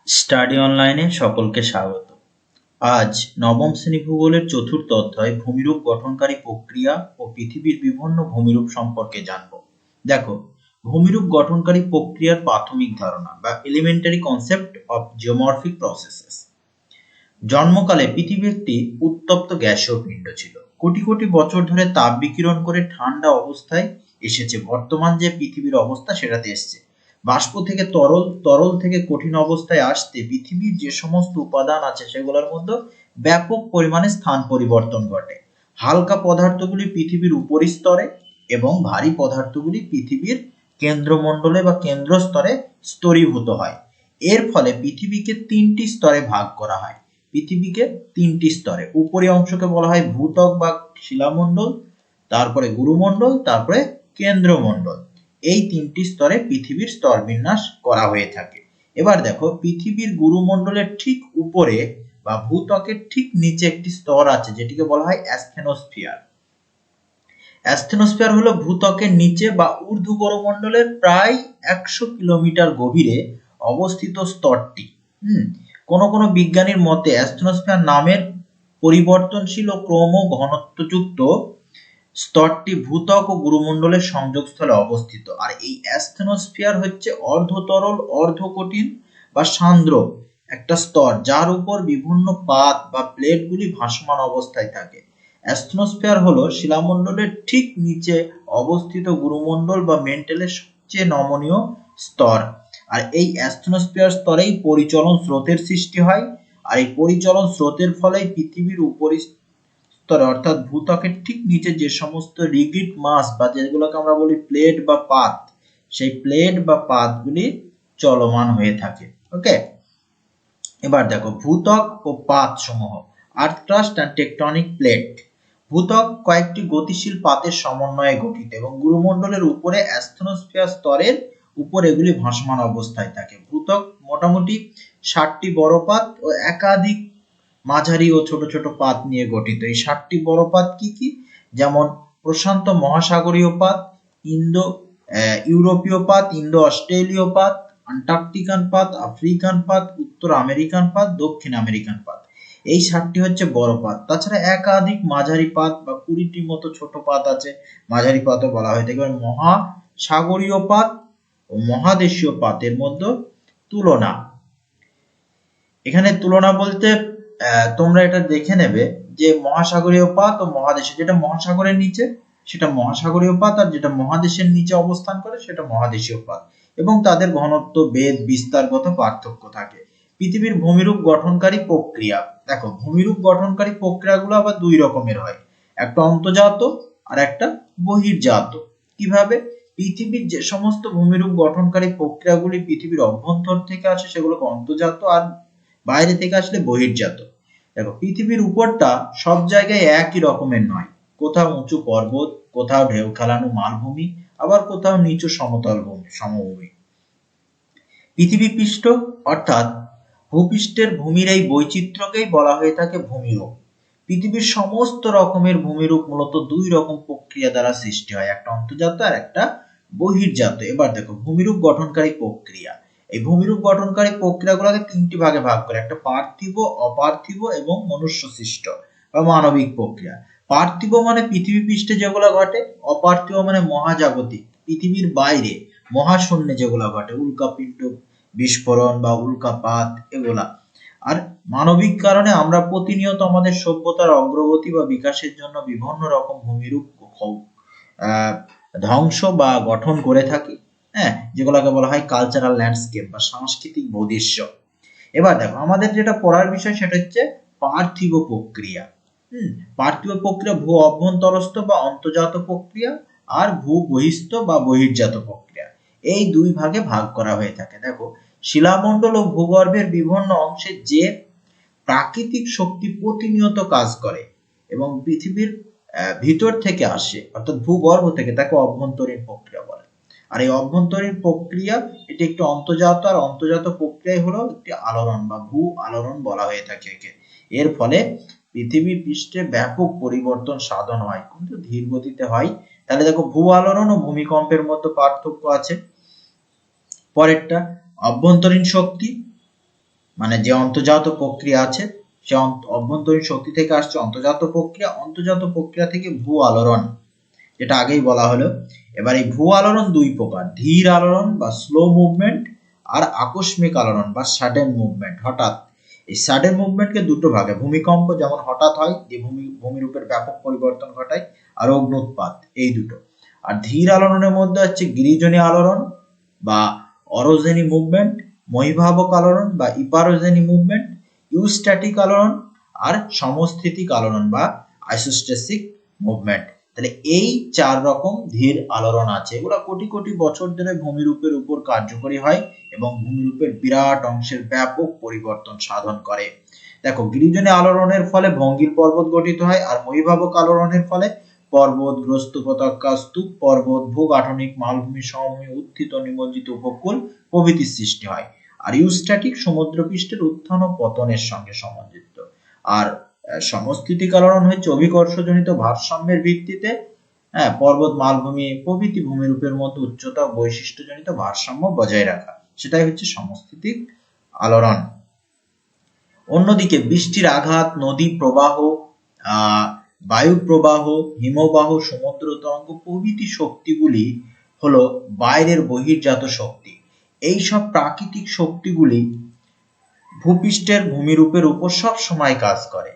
Study অনলাইনে সকলকে স্বাগত। আজ নবম শ্রেণী ভূগোলের চতুর্থ অধ্যায় ভূমিরূপ গঠনকারী প্রক্রিয়া ও পৃথিবীর বিভিন্ন ভূমিরূপ সম্পর্কে জানব। দেখো, ভূমিরূপ গঠনকারী প্রক্রিয়ার প্রাথমিক ধারণা বা elementary concept of geomorphic processes. জন্মকালে পৃথিবী একটি উত্তপ্ত গ্যাসীয় পিণ্ড ছিল। কোটি কোটি বছর ধরে তাপ বিকিরণ করে ঠান্ডা অবস্থায় এসেছে। বর্তমান যে পৃথিবীর অবস্থা সেটাতে এসেছে। বাষ্প থেকে তরল, তরল থেকে কঠিন অবস্থায় আসতে পৃথিবীর যে সমস্ত উপাদান আছে সেগুলোর মধ্যে ব্যাপক পরিমাণে স্থান পরিবর্তন ঘটে। হালকা পদার্থগুলি পৃথিবীর উপরিস্তরে এবং ভারী পদার্থগুলি পৃথিবীর কেন্দ্রমণ্ডলে বা কেন্দ্রস্তরে স্তরীভূত হয়। এর ফলে পৃথিবীকে তিনটি স্তরে ভাগ করা হয়। পৃথিবীকে তিনটি স্তরে, উপরি অংশকে বলা হয় ভূত্বক বা শিলামণ্ডল, তারপরে গুরুমণ্ডল, তারপরে কেন্দ্রমণ্ডল। এই তিনটি স্তরে পৃথিবীর স্তর বিন্যাস করা হয়ে থাকে। এবার দেখো, পৃথিবীর গুরুমণ্ডলের ঠিক উপরে বা ভূত্বকের ঠিক নিচে একটি স্তর আছে যেটিকে বলা হয় অ্যাসথেনোস্ফিয়ার। অ্যাসথেনোস্ফিয়ার হলো ভূত্বকের নিচে বা ঊর্ধ্বগোলমণ্ডলের প্রায় 100 কিলোমিটার গভীরে অবস্থিত স্তরটি। কোনো কোনো বিজ্ঞানীর মতে অ্যাসথেনোস্ফিয়ার নামের পরিবর্তনশীল ও ক্রম ঘনত্বযুক্ত স্তরটি ভূত্বক ও গুরুমণ্ডলের সংযোগস্থলে অবস্থিত। আর এই অ্যাসথেনোস্ফিয়ার হচ্ছে অর্ধতরল, অর্ধকঠিন বা সান্দ্র একটা স্তর যার উপর বিভিন্ন পাত বা প্লেটগুলি ভাসমান অবস্থায় থাকে। অ্যাসথেনোস্ফিয়ার হলো শিলামণ্ডলের ঠিক নিচে অবস্থিত গুরুমণ্ডল বা মেন্টেলের সবচেয়ে নমনীয় স্তর। আর এই অ্যাসথেনোস্ফিয়ার স্তরেই পরিচলন স্রোতের সৃষ্টি হয়। আর এই পরিচলন স্রোতের ফলে পৃথিবীর উপরি স্তরে অর্থাৎ ভূত্বকের ঠিক নিচে যে সমস্ত রিগিড মাস বা যেগুলোকে আমরা বলি প্লেট বা পাত, সেই প্লেট বা পাতগুলি চলমান হয়ে থাকে। ওকে, এবার দেখো ভূত্বক ও পাত সমূহ। আর্থ ক্রাস্ট অ্যান্ড টেকটনিক প্লেট। ভূত্বক কয়েকটি গতিশীল পাতের সমন্বয়ে গঠিত এবং গুরুমণ্ডলের উপরে অ্যাসথেনোস্ফিয়ার স্তরের উপর এগুলি ভাসমান অবস্থায় থাকে। ভূত্বক মোটামুটি 60টি বড় পাত ও একাধিক মাঝারি ও ছোট ছোট পাত নিয়ে গঠিত। এই 60টি বড় পাত কি কি? যেমন প্রশান্ত মহাসাগরীয় পাত, ইন্দো ইউরোপীয় পাত, ইন্দো অস্ট্রেলীয় পাত, আন্টার্কটিকান পাত, আফ্রিকান পাত, উত্তর আমেরিকান পাত, দক্ষিণ আমেরিকান পাত। এই 60টি হচ্ছে বড় পাত। তাছাড়া একাধিক মাঝারি পাত বা 20টি মতো ছোট পাত আছে, মাঝারি পাতও বলা হয়। দেখবেন মহাসাগরীয় পাত ও মহাদেশীয় পাতের মধ্যে তুলনা। এখানে তুলনা বলতে তোমরা এটা দেখে নেবে যে মহাসাগরীয় পাত ও মহাদেশীয়, যেটা মহাসাগরের নিচে সেটা মহাসাগরীয় পাত, আর যেটা মহাদেশের নিচে অবস্থান করে সেটা মহাদেশীয় পাত, এবং তাদের ঘনত্ব, বেদ, বিস্তারগত পার্থক্য থাকে। পৃথিবীর ভূমিরূপ গঠনকারী প্রক্রিয়া। দেখো, ভূমিরূপ গঠনকারী প্রক্রিয়াগুলো আবার দুই রকমের হয়, একটা অন্তর্জাত আর একটা বহির্জাত। কিভাবে? পৃথিবীর যে সমস্ত ভূমিরূপ গঠনকারী প্রক্রিয়াগুলি পৃথিবীর অভ্যন্তর থেকে আসে সেগুলোকে অন্তর্জাত, আর বাইরে থেকে আসলে বহির্জাত। দেখো, পৃথিবীর উপরটা সব জায়গায় একই রকমের নয়। কোথাও উঁচু পর্বত, কোথাও ঢেউ খেলানো মালভূমি, আবার কোথাও নিচু সমতল সমভূমি। পৃথিবী পৃষ্ঠ অর্থাৎ ভূপৃষ্ঠের ভূমির এই বৈচিত্র্যকেই বলা হয়ে থাকে ভূমিরূপ। পৃথিবীর সমস্ত রকমের ভূমিরূপ মূলত দুই রকম প্রক্রিয়া দ্বারা সৃষ্টি হয়, একটা অন্তর্জাত আর একটা বহির্জাত। এবার দেখো, ভূমিরূপ গঠনকারী প্রক্রিয়া। এই ভূমিরূপ গঠনকারী প্রক্রিয়াগুলোকে তিনটি ভাগে ভাগ করে, একটা পার্থিব, অপার্থিব এবং মনুষ্য সৃষ্ট বা মানবিক প্রক্রিয়া। পার্থিব মানে পৃথিবী পৃষ্ঠে যেগুলো ঘটে, অপার্থিব মানে মহাজাগতিক, পৃথিবীর বাইরে মহাশূন্যে যেগুলো ঘটে, উল্কাপিণ্ড বিস্ফোরণ বা উল্কাপাত এগুলা। আর মানবিক কারণে আমরা প্রতিনিয়ত আমাদের সভ্যতার অগ্রগতি বা বিকাশের জন্য বিভিন্ন রকম ভূমিরূপ ধ্বংস বা গঠন করে থাকি, যেগুলোকে বলা হয় কালচারাল ল্যান্ডস্কেপ বা সাংস্কৃতিক বৈদৃশ্য। এবার দেখো, আমাদের যেটা পড়ার বিষয় সেটা হচ্ছে পার্থিব প্রক্রিয়া। পার্থিব প্রক্রিয়া ভূ অভ্যন্তরস্থ বা অন্তর্জাত প্রক্রিয়া, আর ভূ বহিস্থ বা বহির্জাত প্রক্রিয়া। এই দুই ভাগে ভাগ করা হয়ে থাকে। দেখো, শিলামণ্ডল ও ভূগর্ভের বিভিন্ন অংশে যে প্রাকৃতিক শক্তি প্রতিনিয়ত কাজ করে এবং পৃথিবীর ভিতর থেকে আসে অর্থাৎ ভূগর্ভ থেকে, তাকে অভ্যন্তরীণ প্রক্রিয়া বলে। আর এই অভ্যন্তরীণ প্রক্রিয়া এটি একটি অন্তর্জাত, আর অন্তর্জাত প্রক্রিয়া হলো একটি আলোড়ন বা ভূ আলোড়ন বলা হয়ে থাকে একে। এর ফলে পৃথিবী পৃষ্ঠে ব্যাপক পরিবর্তন সাধন হয়, কিন্তু ধীর গতিতে হয়। তাহলে দেখো, ভূ আলোড়ন ও ভূমিকম্পের মধ্যে পার্থক্য আছে। পরেরটা অভ্যন্তরীণ শক্তি। মানে যে অন্তর্জাত প্রক্রিয়া আছে সে অভ্যন্তরীণ শক্তি থেকে আসছে অন্তর্জাত প্রক্রিয়া থেকে ভূ আলোড়ন, যেটা আগেই বলা হলো। এবার এই ভূ আলোড়ন দুই প্রকার, ধীর আলোড়ন বা স্লো মুভমেন্ট আর আকস্মিক আলোড়ন বা সাডেন মুভমেন্ট, হঠাৎ। এই সাডেন মুভমেন্টকে দুটো ভাগে, ভূমিকম্প যেমন হঠাৎ হয় যে ভূমিরূপের ব্যাপক পরিবর্তন ঘটায়, আর অগ্নুৎপাত, এই দুটো। আর ধীর আলোড়নের মধ্যে হচ্ছে গিরিজনী আলোড়ন বা অরোজেনি মুভমেন্ট, মহিভাবক আলোড়ন বা ইপারোজেনি মুভমেন্ট, ইউস্ট্যাটিক আলোড়ন আর সমস্থিতিক আলোড়ন বা আইসোস্টেসিক মুভমেন্ট। তাহলে এই চার রকম ধীর আলোড়ন আছে, এগুলো কোটি কোটি বছর ধরে ভূমিরূপের উপর কার্যকরী হয় এবং ভূমিরূপের বিরাট অংশের ব্যাপক পরিবর্তন সাধন করে। দেখো, গিরিজনী আলোড়নের ফলে ভঙ্গির পর্বত গঠিত হয়, আর মহিভাবক আলোড়নের ফলে পর্বত, গ্রস্ত উপত্যকা, স্তূপ পর্বত, ভূগাঠনিক মালভূমি, সমভূমি, উত্থিত নিমজ্জিত উপকূল প্রভৃতির সৃষ্টি হয়। আর ইউস্ট্যাটিক সমুদ্রপৃষ্ঠের উত্থান ও পতনের সঙ্গে সম্বন্ধিত। আর সমস্থিতিক আলোড়ন হচ্ছে অভিকর্ষজনিত ভারসাম্যের ভিত্তিতে পর্বত, মালভূমি প্রভৃতি ভূমিরূপের মধ্যে উচ্চতা ও বৈশিষ্ট্যজনিত ভারসাম্য বজায় রাখা, সেটাই হচ্ছে সমস্থিতিক আলোড়ন। অন্যদিকে বৃষ্টির আঘাত, নদী প্রবাহ, বায়ু প্রবাহ, হিমবাহ, সমুদ্র তরঙ্গ প্রভৃতি শক্তিগুলি হলো বাইরের বহির্জাত শক্তি। এইসব প্রাকৃতিক শক্তিগুলি ভূপৃষ্ঠের ভূমিরূপের উপর সব সময় কাজ করে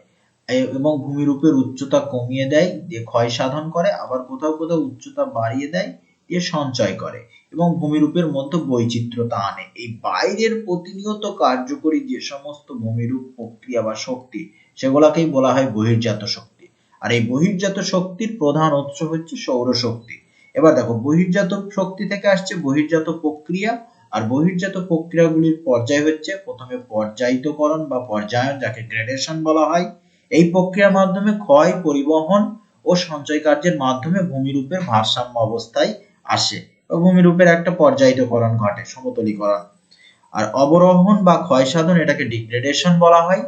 এবং ভূমিরূপের উচ্চতা কমিয়ে দেয়, দিয়ে ক্ষয় সাধন করে, আবার কোথাও কোথাও উচ্চতা বাড়িয়ে দেয়, দিয়ে সঞ্চয় করে এবং ভূমিরূপের মধ্যে বৈচিত্র্যতা আনে। এই বাইরের প্রতিনিয়ত কার্যকরী যে সমস্ত ভূমিরূপ প্রক্রিয়া বা শক্তি, সেগুলাকেই বলা হয় বহির্জাত শক্তি। আর এই বহির্জাত শক্তির প্রধান উৎস হচ্ছে সৌরশক্তি। এবার দেখো, বহির্জাত শক্তি থেকে আসছে বহির্জাত প্রক্রিয়া, আর বহির্জাত প্রক্রিয়াগুলির পর্যায় হচ্ছে প্রথমে পর্যায়িতকরণ বা পর্যায়ন, যাকে গ্রেডেশন বলা হয়। এই প্রক্রিয়ার মাধ্যমে ক্ষয়, পরিবহন ও সঞ্চয় কার্যের মাধ্যমে ভূমিরূপের ভারসাম্য অবস্থায় আসে, ভূমিরূপের একটা পর্যায়িতকরণ ঘটে, সমতলীকরণ। আর অবরোহণ বা ক্ষয় সাধন, এটাকে ডিগ্রেডেশন বলা হয়।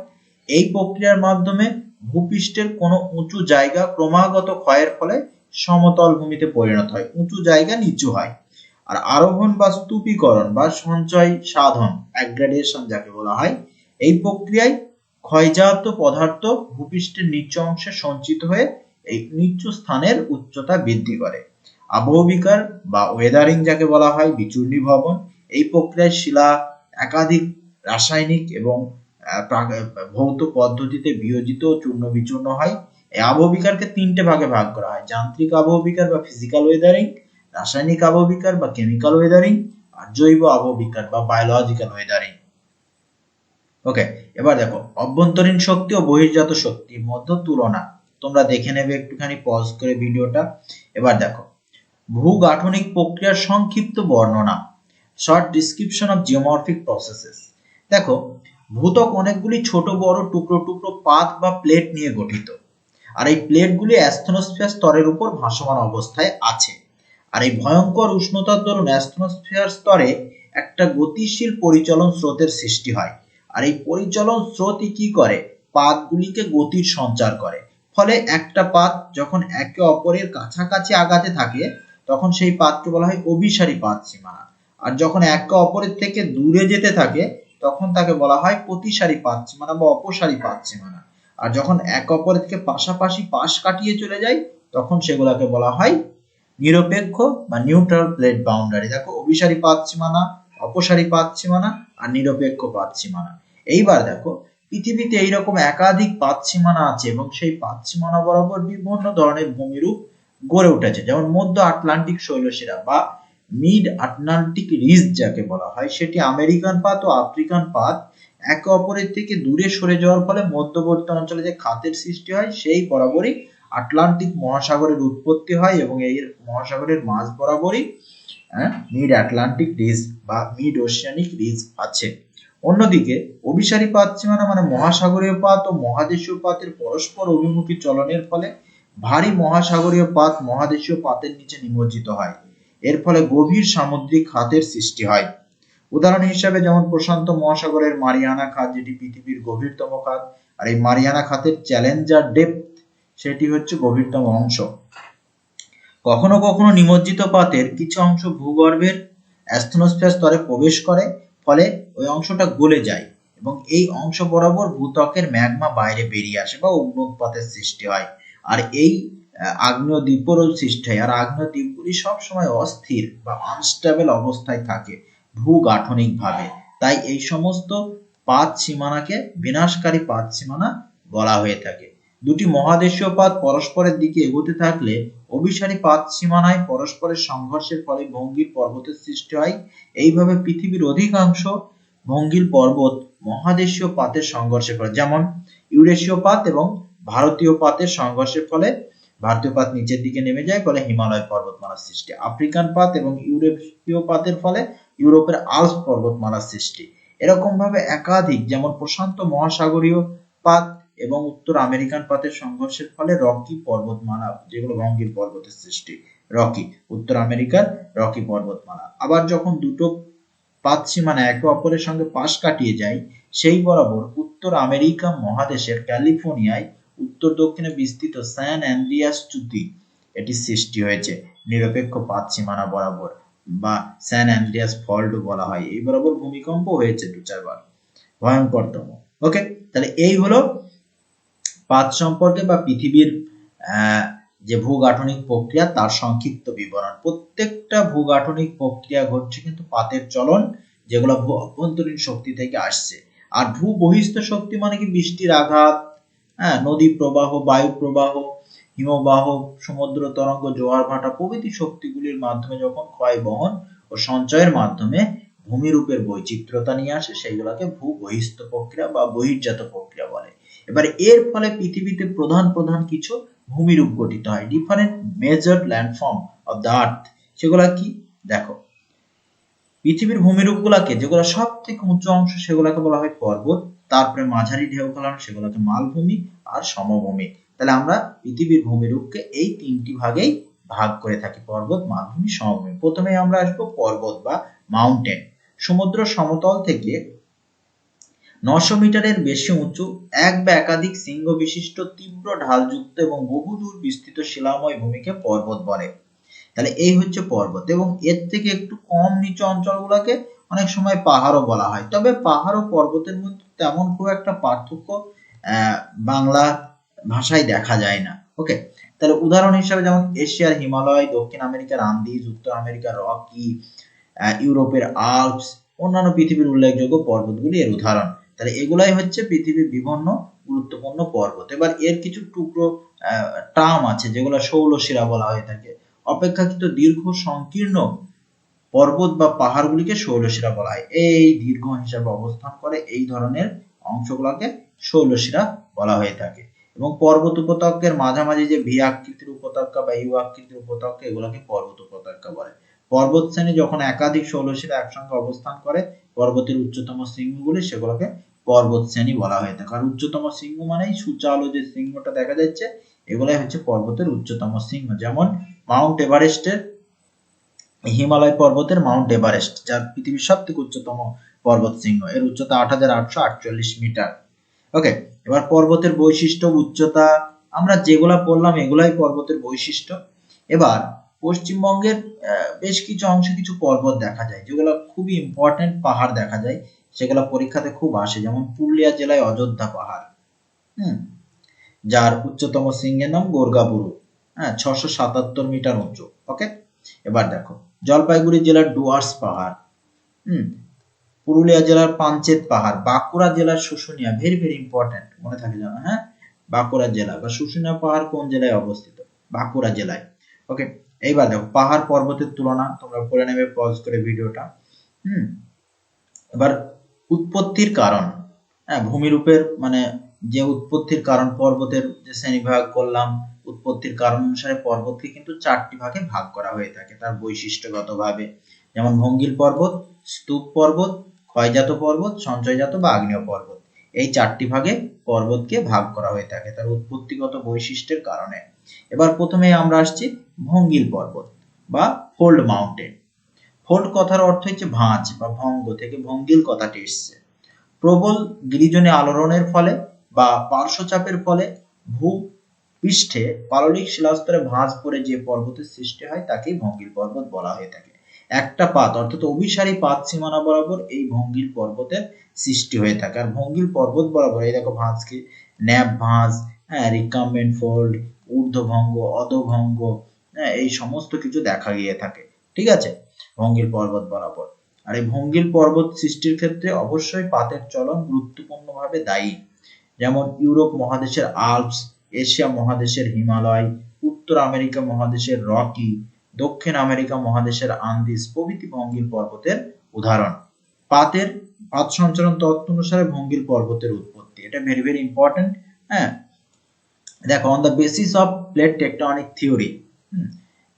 এই প্রক্রিয়ার মাধ্যমে ভূপৃষ্ঠের কোনো উঁচু জায়গা ক্রমাগত ক্ষয়ের ফলে সমতল ভূমিতে পরিণত হয়, উঁচু জায়গা নিচু হয়। আর আরোহণ বা স্তূপীকরণ বা সঞ্চয় সাধন, অ্যাগ্রেডেশন যাকে বলা হয়, এই প্রক্রিয়ায় ক্ষয়জাত পদার্থ ভূপৃষ্ঠের নিচু অংশে সঞ্চিত হয়ে এই নিচু স্থানের উচ্চতা বৃদ্ধি করে। আবহবিকার বা ওয়েদারিং যাকে বলা হয়, বিচূর্ণীভবন, এই প্রক্রিয়ায় শিলা একাধিক রাসায়নিক এবং ভৌত পদ্ধতিতে বিয়োজিত ও চূর্ণ বিচূর্ণ হয়। এই আবহবিকারকে তিনটে ভাগে ভাগ করা হয়: যান্ত্রিক আবহবিকার বা ফিজিক্যাল ওয়েদারিং, রাসায়নিক আবহবিকার বা কেমিক্যাল ওয়েদারিং, আর জৈব আবহবিকার বা বায়োলজিক্যাল ওয়েদারিং। ওকে, এবার দেখো অভ্যন্তরীণ শক্তি ও বহির্জাত শক্তির মধ্যে তুলনা, তোমরা দেখে নেবে একটুখানি পজ করে ভিডিওটা। এবার দেখো, ভূগাঠনিক প্রক্রিয়ার সংক্ষিপ্ত বর্ণনা, short description of geomorphic processes. দেখো, ভূত্বক অনেকগুলি ছোট বড় টুকরো টুকরো পাত বা প্লেট নিয়ে গঠিত, আর এই প্লেটগুলি অ্যাস্থনোস্ফিয়ার স্তরের উপর ভাসমান অবস্থায় আছে। আর এই ভয়ঙ্কর উষ্ণতার দরুন অ্যাস্থনোস্ফিয়ার স্তরে একটা গতিশীল পরিচলন স্রোতের সৃষ্টি হয়। আর এই পরিচলন স্রোতই কি করে, পাতগুলিকে গতির সঞ্চার করে। ফলে একটা পাত যখন একে অপরের কাছাকাছি আগাতে থাকে তখন সেই পাতকে বলা হয় অভিসারী পাত সীমানা, আর যখন একে অপরের থেকে দূরে যেতে থাকে তখন তাকে বলা হয় প্রতিসারী পাত সীমানা বা অপসারী পাত সীমানা। আর যখন একে অপরের থেকে পাশাপাশি পাশ কাটিয়ে চলে যায় তখন সেগুলোকে বলা হয় নিরপেক্ষ বা নিউট্রাল প্লেট বাউন্ডারি। দেখো, অভিসারী পাত সীমানা, অপসারী পাত সীমানা আর নিরপেক্ষ পাত সীমানা। এইবার দেখো, পৃথিবীতে এইরকম একাধিক পাত সীমানা আছে এবং সেই পাত সীমানা বরাবর বিভিন্ন ধরনের ভূমিরূপ গড়ে উঠেছে, যেমন মধ্য আটলান্টিক শৈলশিরা বা মিড আটলান্টিক রিজ যাকে বলা হয়, সেটি আমেরিকান পাত ও আফ্রিকান পাত একে অপরের থেকে দূরে সরে যাওয়ার ফলে মধ্যবর্তী অঞ্চলে যে খাতের সৃষ্টি হয় সেই বরাবরই আটলান্টিক মহাসাগরের উৎপত্তি হয় এবং এই মহাসাগরের মাঝ বরাবরই মিড আটলান্টিক রিজ বা মিড ওশিয়ানিক রিজ আছে। অন্যদিকে অভিসারী পাত সীমানা মানে মহাসাগরীয় পাত ও মহাদেশীয় পাতের পরস্পর অভিমুখী চলনের ফলে ভারী মহাসাগরীয় পাত মহাদেশীয় পাতের নিচে নিমজ্জিত হয়, এর ফলে গভীর সামুদ্রিক খাতের সৃষ্টি হয়। উদাহরণ হিসেবে যেমন প্রশান্ত মহাসাগরের মারিয়ানা খাত, যেটি পৃথিবীর গভীরতম খাত, আর এই মারিয়ানা খাতের চ্যালেঞ্জার ডেপথ সেটি হচ্ছে গভীরতম অংশ। কখনো কখনো নিমজ্জিত পাতের কিছু অংশ ভূগর্ভের অ্যাস্থনোস্ফিয়ার স্তরে প্রবেশ করে, ফলে ওই অংশটা গলে যায় এবং এই অংশ বরাবর ভূত্বকের ম্যাগমা বাইরে বেরিয়ে আসে বা অগ্নুৎপাতের সৃষ্টি হয়। আর এই আগ্নেয় দ্বীপেরও সৃষ্টি হয়। আর আগ্নেয় দ্বীপগুলি সবসময় অস্থির বা আনস্টেবল অবস্থায় থাকে ভূগাঠনিকভাবে। তাই এই সমস্ত পাত সীমানাকে বিনাশকারী পাত সীমানা বলা হয়ে থাকে। দুটি মহাদেশীয় পাত পরস্পরের দিকে এগোতে থাকলে অভিসারী পাত সীমানায় পরস্পরের সংঘর্ষের ফলে ভঙ্গির পর্বতের সৃষ্টি হয়। এইভাবে পৃথিবীর অধিকাংশ ভঙ্গির পর্বত মহাদেশীয় পাতের সংঘর্ষের ফলে, যেমন ইউরেশীয় পাত এবং ভারতীয় পাতের সংঘর্ষের ফলে ভারতীয় পাত নিচের দিকে নেমে যায়, ফলে হিমালয় পর্বতমালার সৃষ্টি। আফ্রিকান পাত এবং ইউরোপীয় পাতের ফলে ইউরোপের আল্পস পর্বতমালার সৃষ্টি। এরকম ভাবে একাধিক, যেমন প্রশান্ত মহাসাগরীয় পাত এবং উত্তর আমেরিকান পাতের সংঘর্ষের ফলে রকি পর্বতমালা, যেগুলো ভঙ্গির পর্বতের সৃষ্টি, রকি, উত্তর আমেরিকার রকি পর্বতমালা। আবার যখন দুটো পাত সীমানা একে অপরের সঙ্গে পাশ কাটিয়ে যায়, সেই বরাবর উত্তর আমেরিকা মহাদেশের ক্যালিফোর্নিয়ায় উত্তর দক্ষিণে বিস্তৃত স্যান অ্যান্দ্রিয়াস চ্যুতি এটি সৃষ্টি হয়েছে নিরপেক্ষ পাত সীমানা বরাবর, বা স্যান অ্যান্দ্রিয়াস ফল্ট বলা হয়। এই বরাবর ভূমিকম্প হয়েছে 2-4 বার, ভয়ঙ্করতম। ওকে, তাহলে এই হলো পাত সম্পর্কে বা পৃথিবীর যে ভূগাঠনিক প্রক্রিয়া তার সংক্ষিপ্ত বিবরণ। প্রত্যেকটা ভূগাঠনিক প্রক্রিয়া ঘটছে কিন্তু পাতের চলন, যেগুলো ভূ অভ্যন্তরীণ শক্তি থেকে আসছে। আর ভূ বহিস্থ শক্তি মানে কি বৃষ্টির আঘাত, নদী প্রবাহ, বায়ু প্রবাহ, হিমবাহ, সমুদ্র তরঙ্গ, জোয়ার ভাটা প্রভৃতি শক্তিগুলির মাধ্যমে যখন ক্ষয়, বহন ও সঞ্চয়ের মাধ্যমে ভূমিরূপের বৈচিত্র্যতা নিয়ে আসে, সেইগুলোকে ভূ বহিস্থ প্রক্রিয়া বা বহির্জাত প্রক্রিয়া বলে। এবার এর ফলে পৃথিবীতে প্রধান প্রধান কিছু ভূমিরূপ গঠিত হয়, different major landform of the earth. সেগুলা কি দেখো, পৃথিবীর ভূমিরূপগুলাকে, যেগুলো সব থেকে উঁচু অংশ সেগুলোকে বলা হয় পর্বত, তারপরে মাঝারি ঢেউ খেলানো সেগুলোকে মালভূমি, আর সমভূমি। তাহলে আমরা পৃথিবীর ভূমিরূপকে এই তিনটি ভাগেই ভাগ করে থাকি, পর্বত, মালভূমি, সমভূমি। প্রথমে আমরা আসবো পর্বত বা মাউন্টেন। সমুদ্র সমতল থেকে 900 মিটারের বেশি উঁচু, এক বা একাধিক শৃঙ্গ বিশিষ্ট, তীব্র ঢালযুক্ত এবং বহুদূর বিস্তৃত শিলাময় ভূমিকে পর্বত বলে। তাহলে এই হচ্ছে পর্বত। এবং এর থেকে একটু কম নিচু অঞ্চলগুলোকে অনেক সময় পাহাড়ও বলা হয়। তবে পাহাড় ও পর্বতের মধ্যে তেমন খুব একটা পার্থক্য বাংলা ভাষায় দেখা যায় না। ওকে, তাহলে উদাহরণ হিসেবে যেমন এশিয়ার হিমালয়, দক্ষিণ আমেরিকার আন্দিজ, উত্তর আমেরিকার রকি, ইউরোপের আল্পস, অন্যান্য পৃথিবীর উল্লেখযোগ্য পর্বতগুলি এর উদাহরণ। তাহলে এগুলাই হচ্ছে পৃথিবীর বিভিন্ন গুরুত্বপূর্ণ পর্বত। এবার এর কিছু টুকরো টার্ম আছে যেগুলো শৈলশিরা বলা হয়ে থাকে। অপেক্ষাকৃত দীর্ঘ সংকীর্ণ পর্বত বা পাহাড়গুলিকে শৈলশিরা বলা হয়। এই দীর্ঘ হিসাবে অবস্থান করে এই ধরনের অংশগুলোকে শৈলশিরা বলা হয়ে থাকে। এবং পর্বত উপত্যকার মাঝামাঝি যে ভি আকৃতির উপত্যকা বা ইউ আকৃতির উপত্যকা, এগুলোকে পর্বত উপত্যকা বলে। পর্বত শ্রেণী যখন একাধিক শৈলশিরা একসঙ্গে অবস্থান করে পর্বতের উচ্চতম শৃঙ্গগুলি, সেগুলোকে পর্বত শ্রেণী বলা হয়ে থাকে। আর উচ্চতম শৃঙ্গ মানেই সূচালো যে শৃঙ্গটা দেখা যাচ্ছে, এগুলাই হচ্ছে পর্বতের উচ্চতম শৃঙ্গ। যেমন মাউন্ট এভারেস্টের, হিমালয় পর্বতের মাউন্ট এভারেস্ট, যা পৃথিবীর সব থেকে উচ্চতম পর্বত শৃঙ্গ, এর উচ্চতা 8848 মিটার। ওকে, এবার পর্বতের বৈশিষ্ট্য, উচ্চতা আমরা যেগুলা পড়লাম এগুলাই পর্বতের বৈশিষ্ট্য। এবার পশ্চিমবঙ্গের বেশ কিছু অংশে কিছু পর্বত দেখা যায় যেগুলো খুবই ইম্পর্টেন্ট, পাহাড় দেখা যায়, সেগুলো পরীক্ষাতে খুব আসে। যেমন পুরুলিয়া জেলায় অযোধ্যা পাহাড়, যার উচ্চতম শৃঙ্গের নাম গোর্গাবুরু, 677 মিটার উঁচু। ওকে, এবার দেখো জলপাইগুড়ি জেলার ডুয়ার্স পাহাড়, পুরুলিয়া জেলার পাঞ্চেত পাহাড়, বাঁকুড়া জেলার শুশুনিয়া, ভেরি ভেরি ইম্পর্টেন্ট, মনে থাকে জানো। বাঁকুড়া জেলা বা শুশুনিয়া পাহাড় কোন জেলায় অবস্থিত? বাঁকুড়া জেলায়। ওকে, এইবার দেখো পাহাড় পর্বতের তুলনা, তোমরা পড়ে নেবে পজ করে ভিডিওটা। এবার উৎপত্তির কারণ, ভূমিরূপের মানে যে উৎপত্তির কারণ, পর্বতের যে শ্রেণীবিভাগ করলাম, উৎপত্তির কারণ অনুসারে পর্বতকে কিন্তু 4টি ভাগে ভাগ করা হয়ে থাকে তার বৈশিষ্ট্যগতভাবে। যেমন ভঙ্গিল পর্বত, স্তূপ পর্বত, ক্ষয়জাত পর্বত, সঞ্চয়জাত বা আগ্নেয় পর্বত। এই 4টি ভাগে পর্বতকে ভাগ করা হয়ে থাকে তার উৎপত্তিগত বৈশিষ্ট্যের কারণে। এবার প্রথমে আমরা আসছি ভঙ্গিল পর্বত বা ফোল্ড মাউন্টেন। ফোল্ড কথার অর্থ হচ্ছে ভাঁজ বা ভঙ্গ থেকে ভঙ্গিল কথাটি এসছে। প্রবল গিরিজনে আলোড়নের ফলে বা পার্শ্বচাপের ফলে ভূপৃষ্ঠে পাললিক শিলাস্তরে ভাঁজ পড়ে যে পর্বতের সৃষ্টি হয় তাকেই ভঙ্গিল পর্বত বলা হয়ে থাকে। একটা পাত অর্থাৎ অভিসারী পাত সীমানা বরাবর এই ভঙ্গিল পর্বতের সৃষ্টি হয়ে থাকে। আর ভঙ্গিল পর্বত বরাবর এই দেখো ভাঁজকে ন্যাপ ভাঁজ, হ্যাঁ, রিকাম্বেন্ট ফোল্ড, ঊর্ধ্বভঙ্গ, অধোভঙ্গ, হ্যাঁ, এই সমস্ত কিছু দেখা গিয়ে থাকে। ঠিক আছে, ভঙ্গিল পর্বত বরাবর। আর এই ভঙ্গিল পর্বত সৃষ্টির ক্ষেত্রে অবশ্যই পাতের চলন গুরুত্বপূর্ণভাবে দায়ী। যেমন ইউরোপ মহাদেশের আল্পস, এশিয়া মহাদেশের হিমালয়, উত্তর আমেরিকা মহাদেশের রকি, দক্ষিণ আমেরিকা মহাদেশের আন্দিজ প্রভৃতি ভঙ্গিল পর্বতের উদাহরণ। পাত সঞ্চালন তত্ত্ব অনুসারে ভঙ্গিল পর্বতের উৎপত্তি, এটা ভেরি ভেরি ইম্পর্টেন্ট। হ্যাঁ, দেখো on the basis of plate tectonic theory,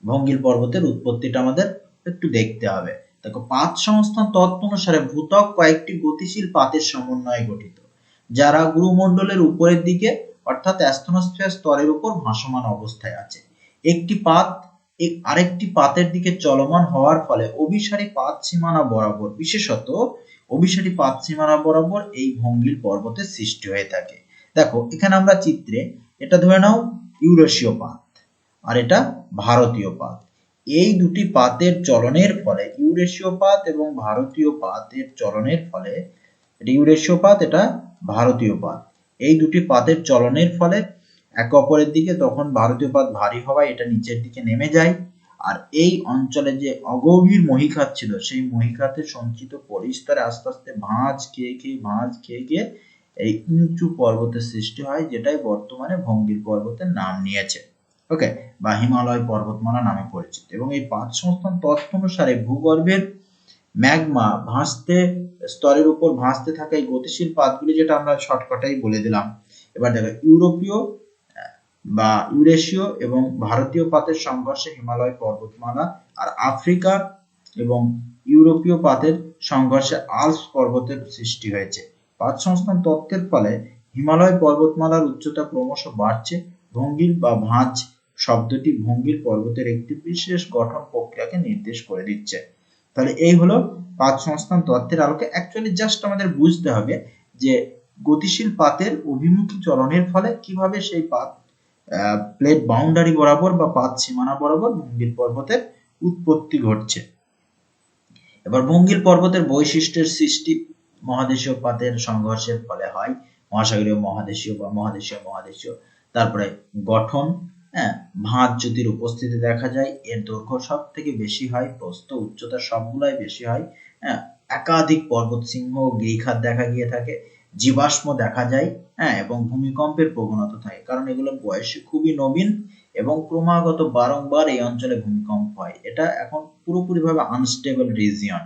ভঙ্গিল পর্বতের উৎপত্তিটা আমাদের একটু দেখতে হবে। দেখো পাত সংস্থান তত্ত্ব অনুসারে ভূত্বক কয়েকটি গতিশীল পাতের সমন্বয়ে গঠিত, যারা গুরুমণ্ডলের উপরের দিকে অর্থাৎ অ্যাস্ট্রোস্ফিয়ার স্তরের উপর ভাসমান অবস্থায় আছে। একটি পাত আরেকটি পাতের দিকে চলমান হওয়ার ফলে অভিসারী পাত সীমানা বরাবর, বিশেষত অভিসারী পাত সীমানা বরাবর এই ভঙ্গিল পর্বতের সৃষ্টি হয়ে থাকে। দেখো এখানে আমরা চিত্রে এটা ধরে নাও ইউরেশীয় পাত আর এটা ভারতীয় পাত। এই দুটি পাতের চলনের ফলে, ইউরেশীয় পাত এবং ভারতীয় পাতের চলনের ফলে, এটা ইউরেশীয় পাত, এটা ভারতীয় পাত, এই দুটি পাতের চলনের ফলে একে অপরের দিকে তখন ভারতীয় পাত ভারী হওয়ায় এটা নিচের দিকে নেমে যায়। আর এই অঞ্চলে যে অগভীর মহীখাত ছিল, সেই মহীখাতে সঞ্চিত পরিস্তরে আস্তে আস্তে ভাঁজ খেয়ে গিয়ে এই উঁচু পর্বতের সৃষ্টি হয়, যেটাই বর্তমানে ভঙ্গিল পর্বতের নাম নিয়েছে। ওকে, বা হিমালয় পর্বতমালা নামে পরিচিত। এবং এই পাত সংস্থান তত্ত্ব অনুসারে ভূগর্ভের ম্যাগমা স্তরের উপর ভাসতে থাকা এই গতিশীল পাতগুলি, যেটা আমরা শর্টকাটেই বলে দিলাম। এবার দেখো ইউরোপীয় বা ইউরেশীয় এবং ভারতীয় পাতের সংঘর্ষে হিমালয় পর্বতমালা, আর আফ্রিকা এবং ইউরোপীয় পাতের সংঘর্ষে আল্পস পর্বতের সৃষ্টি হয়েছে। পাত সংস্থান তত্ত্বের ফলে হিমালয় পর্বতমালার উচ্চতা ক্রমশ বাড়ছে। ভঙ্গিল বা ভাঁজ শব্দটি ভঙ্গিল পর্বতের একটি বিশেষ গঠন প্রক্রিয়াকে নির্দেশ করে দিচ্ছে। তাহলে এই হলো পাত সংস্থান তত্ত্বের আলোকে। অ্যাকচুয়ালি জাস্ট আমাদের বুঝতে হবে যে গতিশীল পাতের অভিমুখী চলনের ফলে কিভাবে সেই পাত প্লেট বাউন্ডারি বরাবর বা পাত সীমানা বরাবর ভঙ্গিল পর্বতের উৎপত্তি ঘটছে। এবার ভঙ্গিল পর্বতের বৈশিষ্ট্যের সৃষ্টি মহাদেশীয় পাতের সংঘর্ষের ফলে হয়। মহাসাগরীয় মহাদেশীয় বা মহাদেশীয় তারপরে গঠন, হ্যাঁ, ভাঁজ জ্যোতির উপস্থিতি দেখা যায়। এর দৈর্ঘ্য সব থেকে বেশি হয়, প্রস্থ উচ্চতা সবগুলাই বেশি হয়। হ্যাঁ, একাধিক পর্বত সিংহ ও গিরিখাত দেখা গিয়ে থাকে। জীবাশ্ম দেখা যায়, হ্যাঁ, এবং ভূমিকম্পের প্রবণতা থাকে, কারণ এগুলো বয়সে খুবই নবীন এবং ক্রমাগত বারংবার এই অঞ্চলে ভূমিকম্প হয়। এটা এখন পুরোপুরিভাবে আনস্টেবল রিজিয়ন।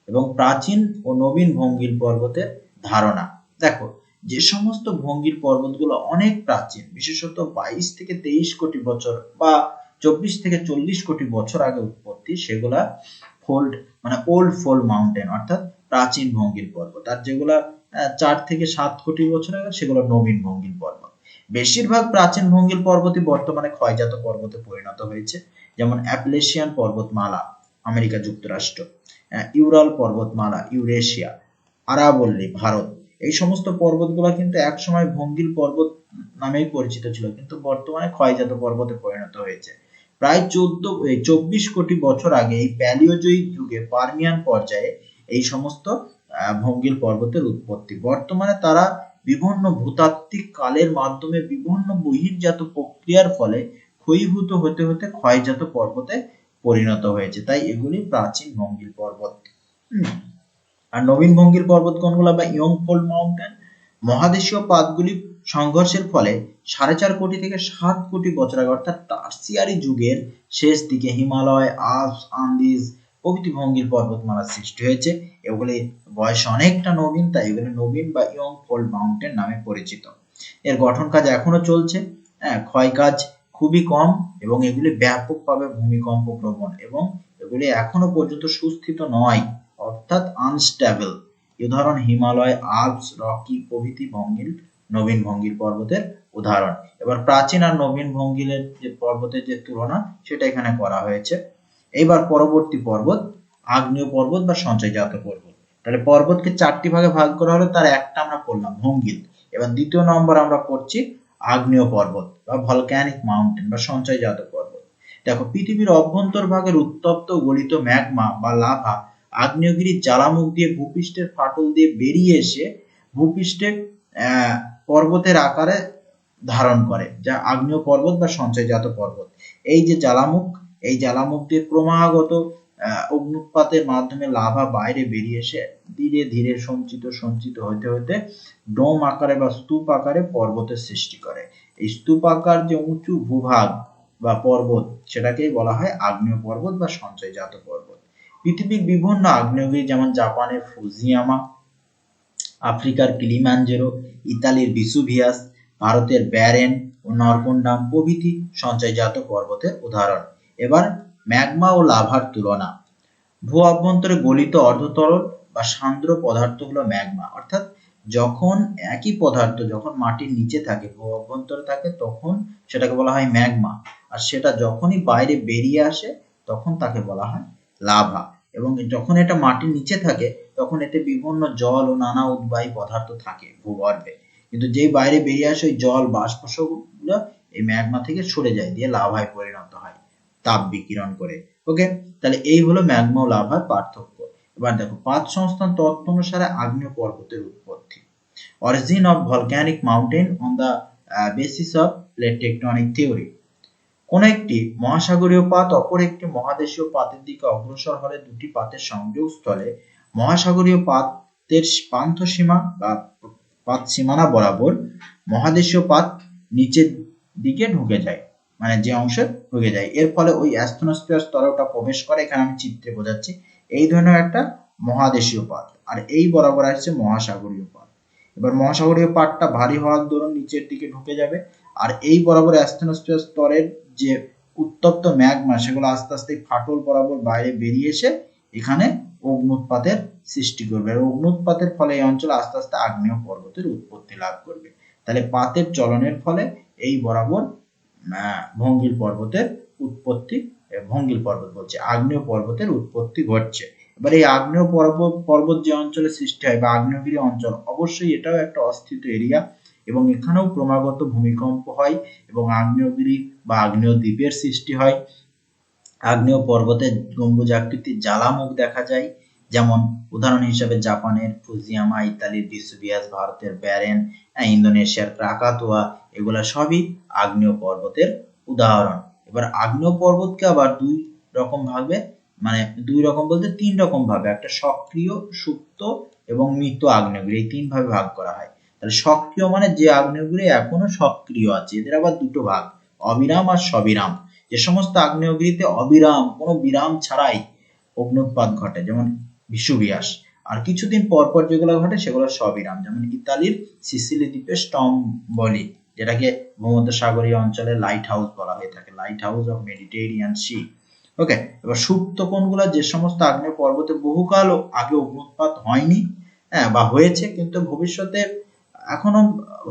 এবং প্রাচীন ও নবীন ভঙ্গিল পর্বতের ধারণা। দেখো যে সমস্ত ভঙ্গিল পর্বতগুলো অনেক প্রাচীন, বিশেষত 22 থেকে 23 কোটি বছর বা 24 থেকে 40 কোটি বছর আগে উৎপত্তি, সেগুলা ফোল্ড মানে ওল্ড ফোল্ড মাউন্টেন অর্থাৎ প্রাচীন ভঙ্গিল পর্বত। আর যেগুলা 4 থেকে 7 কোটি বছর আগে, সেগুলো নবীন ভঙ্গিল পর্বত। বেশিরভাগ প্রাচীন ভঙ্গিল পর্বতই বর্তমানে ক্ষয়জাত পর্বতে পরিণত হয়েছে, যেমন অ্যাপলেশিয়ান পর্বতমালা আমেরিকা যুক্তরাষ্ট্র, ইউরাল পর্বতমালা ইউরেশিয়া, আরাবল্লী ভারত। এই সমস্ত পর্বতগুলো কিন্তু একসময় ভঙ্গিল পর্বত নামেই পরিচিত ছিল, কিন্তু বর্তমানে ক্ষয়জাত পর্বতে পরিণত হয়েছে। প্রায় 24 কোটি বছর আগে এই প্যালিওজয়িক যুগে পার্মিয়ান পর্যায়ে এই সমস্ত ভঙ্গিল পর্বতের উৎপত্তি। বর্তমানে তারা বিভিন্ন ভূতাত্ত্বিক কালের মাধ্যমে বিভিন্ন বহির্জাত প্রক্রিয়ার ফলে ক্ষয়ীভূত হতে হতে ক্ষয়জাত পর্বতে পরিণত হয়েছে। তাই এগুলি প্রাচীন ভঙ্গিল পর্বত। আর নবীন ভঙ্গিল পর্বত কোনগুলো? বা ইয়ং ফোল্ড মাউন্টেন। মহাদেশীয় পাতগুলি সংঘর্ষের ফলে 4.5 কোটি থেকে 7 কোটি বছর আগে অর্থাৎ টার্সিয়ারি যুগের শেষ দিকে হিমালয়, আল্পস, আন্দিজ প্রভৃতি ভঙ্গিল পর্বতমালার সৃষ্টি হয়েছে। এগুলি বয়সে অনেকটা নবীন, তাই এগুলি নবীন বা ইয়ং ফোল্ড মাউন্টেন নামে পরিচিত। এর গঠন কাজ এখনো চলছে, ক্ষয় কাজ খুবই কম এবং এগুলি ব্যাপকভাবে ভূমিকম্প প্রবণ এবং এগুলি এখনো পর্যন্ত সুস্থিত নয়, অর্থাৎ আনস্টেবল। উদাহরণ হিমালয়, আল্পস, রকি প্রভৃতি নবীন ভঙ্গিল পর্বতের উদাহরণ। এবার প্রাচীন আর নবীন ভঙ্গিলের যে পর্বতের যে তুলনা, সেটা এখানে করা হয়েছে। এবার পরবর্তী পর্বত আগ্নেয় পর্বত বা সঞ্চয়জাত পর্বত। তাহলে পর্বতকে 4টি ভাগে ভাগ করা হলো, তার একটা আমরা পড়লাম ভঙ্গিল। এবার দ্বিতীয় নম্বর আমরা পড়ছি আগ্নেয় পর্বত বা ভলক্যানিক মাউন্টেন বা সঞ্চয়জাত পর্বত। দেখো, পৃথিবীর অভ্যন্তরভাগের উত্তপ্ত গলিত ম্যাগমা বা লাভা আগ্নেয়গিরির জ্বালামুখ দিয়ে ভূপৃষ্ঠের ফাটল দিয়ে বেরিয়ে এসে ভূপৃষ্ঠে পর্বতের আকারে ধারণ করে, যা আগ্নেয় পর্বত বা সঞ্চয়জাত পর্বত। এই যে জ্বালামুখ, এই জ্বালামুখ দিয়ে ক্রমাগত অগ্নুৎপাতের মাধ্যমে লাভা বাইরে বেরিয়ে এসে ধীরে ধীরে সঞ্চিত হতে হতে ডোম আকারে বা স্তূপ আকারে পর্বতের সৃষ্টি করে। এই স্তূপ আকার যে উঁচু ভূভাগ বা পর্বত, সেটাকেই বলা হয় আগ্নেয় পর্বত বা সঞ্চয়জাত পর্বত। পৃথিবীর বিভিন্ন আগ্নেয়গিরি যেমন জাপানের ফুজিয়ামা, আফ্রিকার কিলিমাঞ্জারো, ইতালির ভিসুভিয়াস, ভারতের ব্যারেন ও নরকুন্ডাম প্রভৃতি সঞ্চয়জাত পর্বতের উদাহরণ। এবার ম্যাগমা ও লাভার তুলনা। ভূ অভ্যন্তরে গলিত অর্ধতরল বা সান্দ্র পদার্থ হলো ম্যাগমা, অর্থাৎ যখন একই পদার্থ যখন মাটির নিচে থাকে, ভূ অভ্যন্তরে থাকে, তখন সেটাকে বলা হয় ম্যাগমা, আর সেটা যখনই বাইরে বেরিয়ে আসে তখন তাকে বলা হয় লাভা। এবং যখন এটা মাটির নিচে থাকে তখন এতে বিভিন্ন জল ও নানা উদ্বায়ী পদার্থ থাকে ভূগর্ভে, কিন্তু যেই বাইরে বেরিয়ে আসে ওই জল বাষ্পগুলো এই ম্যাগমা থেকে সরে যায়, দিয়ে লাভায় পরিণত হয় তাপ বিকিরণ করে। ওকে, তাহলে এই হলো ম্যাগমা ও লাভার পার্থক্য। এবার দেখো, পাঁচ সংস্থান তত্ত্ব অনুসারে আগ্নেয় পর্বতের উৎপত্তি। Origin of volcanic mountain on the basis of plate tectonic theory. কোন একটি মহাসাগরীয় পাত অপর একটি মহাদেশীয় পাতের দিকে অগ্রসর হলে দুটি পাতের সংযোগস্থলে মহাসাগরীয় পাতের পান্থসীমা বা পাত সীমানা বরাবর মহাদেশীয় পাত নিচের দিকে ঢুকে যায়, মানে যে অংশে ঢুকে যায়, এর ফলে ওই অ্যাস্তনোস্ফিয়ার স্তরে ওটা প্রবেশ করে। এখানে আমি চিত্রে বোঝাচ্ছি, এই ধরনের একটা মহাদেশীয় পাত, আর এই বরাবর আসছে মহাসাগরীয় পাত। এবার মহাসাগরীয় পাতটা ভারী হওয়ার দরুন নিচের দিকে ঢুকে যাবে, আর এই বরাবর অ্যাস্তনোস্ফিয়ার স্তরের যে উত্তপ্ত ম্যাগমা সেগুলো আস্তে আস্তে ফাটল বরাবর বাইরে বেরিয়ে এসে এখানে অগ্নুৎপাতের সৃষ্টি করবে, আর অগ্নুৎপাতের ফলে এই অঞ্চলে আস্তে আস্তে আগ্নেয় পর্বতের উৎপত্তি লাভ করবে। তাহলে পাতের চলনের ফলে এই বরাবর ভঙ্গিল পর্বতের উৎপত্তি, ভঙ্গিল পর্বত বলছে, আগ্নেয় পর্বতের উৎপত্তি ঘটছে। এবার এই আগ্নেয় পর্বত যে অঞ্চলে সৃষ্টি হয় বা আগ্নেয়গিরি অঞ্চল, অবশ্যই এটাও একটা অস্থিত এরিয়া, এবং এখানেও ক্রমাগত ভূমিকম্প হয় এবং আগ্নেয়গিরি বা আগ্নেয় দ্বীপের সৃষ্টি হয়। আগ্নেয় পর্বতের গম্বুজাকৃতির জ্বালামুখ দেখা যায়, যেমন উদাহরণ হিসেবে জাপানের ফুজিয়ামা, ইতালির ভিসুভিয়াস, ভারতের ব্যারেন, ইন্দোনেশিয়ার ক্রাকাতোয়া, এগুলা সবই আগ্নেয় পর্বতের উদাহরণ। এবার আগ্নেয় পর্বতকে আবার দুই রকম ভাবে, মানে দুই রকম বলতে তিন রকম ভাবে, একটা সক্রিয়, সুপ্ত এবং মৃত আগ্নেয়গিরি, এই তিন ভাবে ভাগ করা হয়। তাহলে সক্রিয় মানে যে আগ্নেয়গিরি এখনো সক্রিয় আছে, এদের আবার দুটো ভাগ, অবিরাম আর সবিরাম। যে সমস্ত আগ্নেয়গিরিতে অবিরাম, কোনো বিরাম ছাড়াই অগ্নুৎপাত ঘটে, যেমন ভিসুভিয়াস, আর কিছুদিন পর পর যেগুলো ঘটে সেগুলো সবিরাম, যেমন ইতালির সিসিলি দ্বীপে স্ট্রম্বলি, যেটাকে ভূমধ্যসাগরীয় অঞ্চলে লাইট হাউস বলা হয়ে থাকে, light house of Mediterranean sea. Okay, এবার সুপ্ত কোনগুলো, যে সমস্ত আগ্নেয় পর্বতে বহুকাল আগে অগ্নুৎপাত হয়নি, হ্যাঁ, বা হয়েছে কিন্তু ভবিষ্যতে এখনো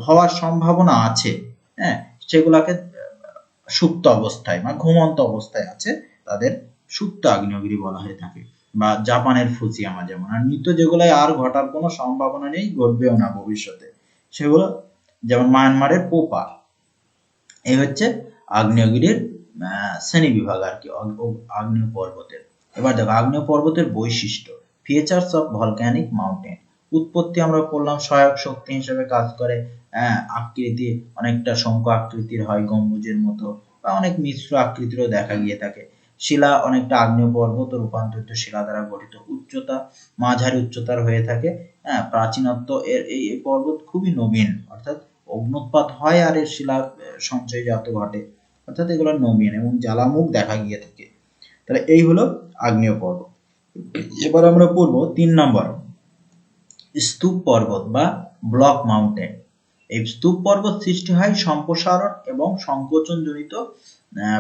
হওয়ার সম্ভাবনা আছে, হ্যাঁ, সেগুলাকে সুপ্ত অবস্থায় বা ঘুমন্ত অবস্থায় আছে, তাদের সুপ্ত আগ্নেয়গিরি বলা হয়ে থাকে। বা জাপানের ফুজিয়ামা যেমন। আর মৃত যেগুলো আর ঘটার কোনো সম্ভাবনা নেই, ঘটবেও না ভবিষ্যতে, সেগুলো যেমন মায়ানমারের পোপা। এই হচ্ছে আগ্নেয়গিরির শ্রেণী বিভাগ আর কি আগ্নেয় পর্বতের। এবার দেখো, আগ্নেয় পর্বতের বৈশিষ্ট্য, ফিচার্স অফ ভলক্যানিক মাউন্টেন। উৎপত্তি আমরা পড়লাম, সহায়ক শক্তি হিসেবে কাজ করে, আকৃতি অনেকটা শঙ্কু আকৃতির হয়, গম্বুজের মতো, বা অনেক মিশ্র আকৃতিরও দেখা গিয়ে থাকে। শিলা অনেকটা আগ্নেয় পর্বত ও রূপান্তরিত শিলা দ্বারা গঠিত। উচ্চতা মাঝারি উচ্চতার হয়ে থাকে। প্রাচীনত্ব, এর এই পর্বত খুবই নবীন, অর্থাৎ অগ্নুৎপাত হয় আর এর শিলা সঞ্চয়জাত ঘটে, অর্থাৎ এগুলো নবীন এবং জ্বালামুখ দেখা গিয়ে থাকে। তাহলে এই হলো আগ্নেয় পর্বত। এবার আমরা পড়বো 3 নম্বর, স্তূপ পর্বত বা ব্লক মাউন্টেন। এই স্তূপ পর্বত সৃষ্টি হয় সম্প্রসারণ এবং সংকোচন জনিত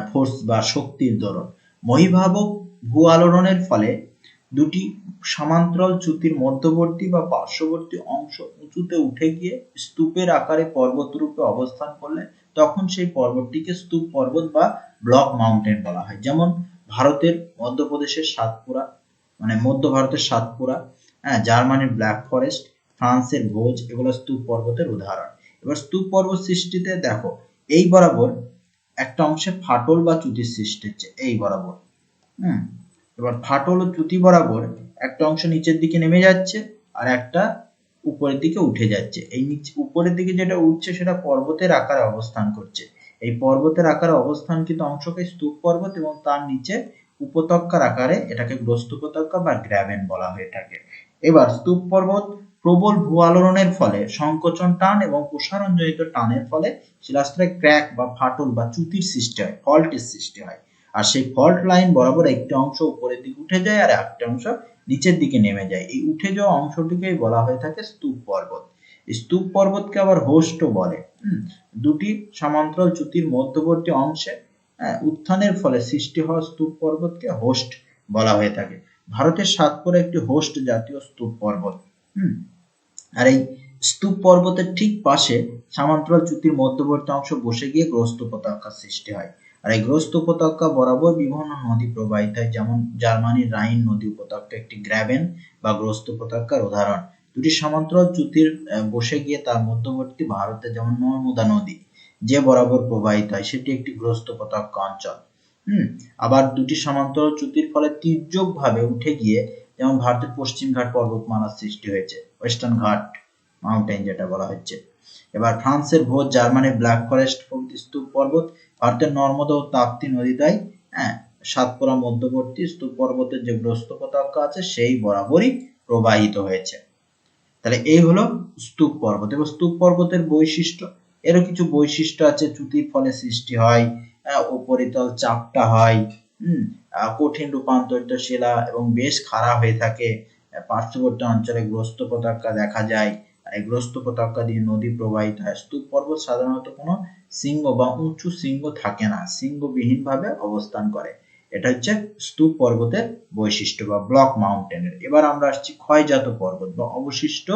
ফোর্স বা শক্তির দরুন। মহীভাবক ভূ আলোড়নের ফলে দুটি সমান্তরাল চ্যুতির মধ্যবর্তী বা পার্শ্ববর্তী অংশ উঁচুতে উঠে গিয়ে স্তূপের আকারে পর্বত রূপে অবস্থান করলে তখন সেই পর্বতটিকে স্তূপ পর্বত বা ব্লক মাউন্টেন বলা হয়। যেমন ভারতের মধ্যপ্রদেশের সাতপুরা, মানে মধ্য ভারতের সাতপুরা, জার্মানির ব্ল্যাক ফরেস্ট, ফ্রান্সের ভোজ, এগুলো স্তূপ পর্বতের উদাহরণ। এবার স্তূপ পর্বত সৃষ্টিতে দেখো, এই বরাবর একটা অংশে ফাটল বা চ্যুতির সৃষ্টি হচ্ছে এই বরাবর। এবার ফাটল ও চ্যুতি বরাবর একটা অংশ নিচের দিকে নেমে যাচ্ছে আর একটা উপরের দিকে উঠে যাচ্ছে। এই উপরের দিকে যেটা উঠছে সেটা পর্বতের আকারে অবস্থান করছে। এই পর্বতের আকারে অবস্থানকৃত অংশকে স্তূপ পর্বত এবং তার নিচে উপত্যকার আকারে এটাকে গ্রস্ত উপত্যকা বা গ্র্যাবেন বলা হয়ে থাকে। এবার স্তূপ পর্বত প্রবল ভূ আলোড়নের ফলে সংকোচন টান এবং প্রসারণজনিত টানের ফলে শিলাস্তরে ক্র্যাক বা ফাটল বা চ্যুতির সৃষ্টি হয়, ফল্টের সৃষ্টি হয়। আর সেই ফল্ট লাইন বরাবর একটি অংশ উপরের দিকে উঠে যায় আর একটা অংশ নিচের দিকে নেমে যায়। এই উঠে যাওয়া অংশটিকেই বলা হয়ে থাকে স্তূপ পর্বত। স্তূপ পর্বতকে আবার হোস্টও বলে। দুটি সমান্তরাল চ্যুতির মধ্যবর্তী অংশে উত্থানের ফলে সৃষ্টি হওয়া স্তূপ পর্বতকে হোস্ট বলা হয়ে থাকে। ভারতের সাতপুরা একটি হোস্ট জাতীয় স্তূপ পর্বত। আর এই স্তূপ পর্বতের ঠিক পাশে সমান্তরাল চ্যুতির মধ্যবর্তী অংশ বসে গিয়ে গ্রস্ত উপত্যকার সৃষ্টি হয়। আর এই গ্রস্ত উপত্যকা বরাবর বিভিন্ন নদী প্রবাহিত হয়, যেমন জার্মানির রাইন নদী উপত্যকা একটি গ্র্যাবেন বা গ্রস্ত উপত্যকার উদাহরণ। দুটি সমান্তরাল চ্যুতির বসে গিয়ে তার মধ্যবর্তী ভারতে যেমন নর্মদা নদী যে বরাবর প্রবাহিত হয় সেটি একটি গ্রস্ত উপত্যকা অঞ্চল। আবার দুটি সমান্তরাল চ্যুতির ফলে তির্যক ভাবে উঠে গিয়ে যেমন ভারতের পশ্চিম ঘাট পর্বতমালার সৃষ্টি হয়েছে, ওয়েস্টার্ন ঘাট মাউন্টেন যেটা বলা হচ্ছে। এবার ফ্রান্সের ভোজ, জার্মানির ব্ল্যাক ফরেস্ট প্রভৃতি স্তূপ পর্বত, ভারতের নর্মদা ও তাপ্তি নদীদ্বয়, সাতপুরা মধ্যবর্তী স্তূপ পর্বতের যে গ্রস্ত উপত্যকা আছে সেই বরাবরই প্রবাহিত হয়েছে। তাহলে এই হলো স্তূপ পর্বত। এবং স্তূপ পর্বতের বৈশিষ্ট্য, এরও কিছু বৈশিষ্ট্য আছে। চ্যুতির ফলে সৃষ্টি হয়, উপরিতল চাপটা হয়, কঠিন রূপান্তরিত শিলা এবং বেশ খাড়া হয়ে থাকে। পার্শ্ববর্তী অঞ্চলে গ্রস্ত উপত্যকা দেখা যায়। এই গ্রস্ত উপত্যকা দিয়ে নদী প্রবাহিত হয়। স্তূপ পর্বত সাধারণত কোনো শৃঙ্গ বা উঁচু শৃঙ্গ থাকে না, শৃঙ্গবিহীন ভাবে অবস্থান করে। এটা হচ্ছে স্তূপ পর্বতের বৈশিষ্ট্য বা ব্লক মাউন্টেনের। এবার আমরা আসছি ক্ষয়জাত পর্বত বা অবশিষ্ট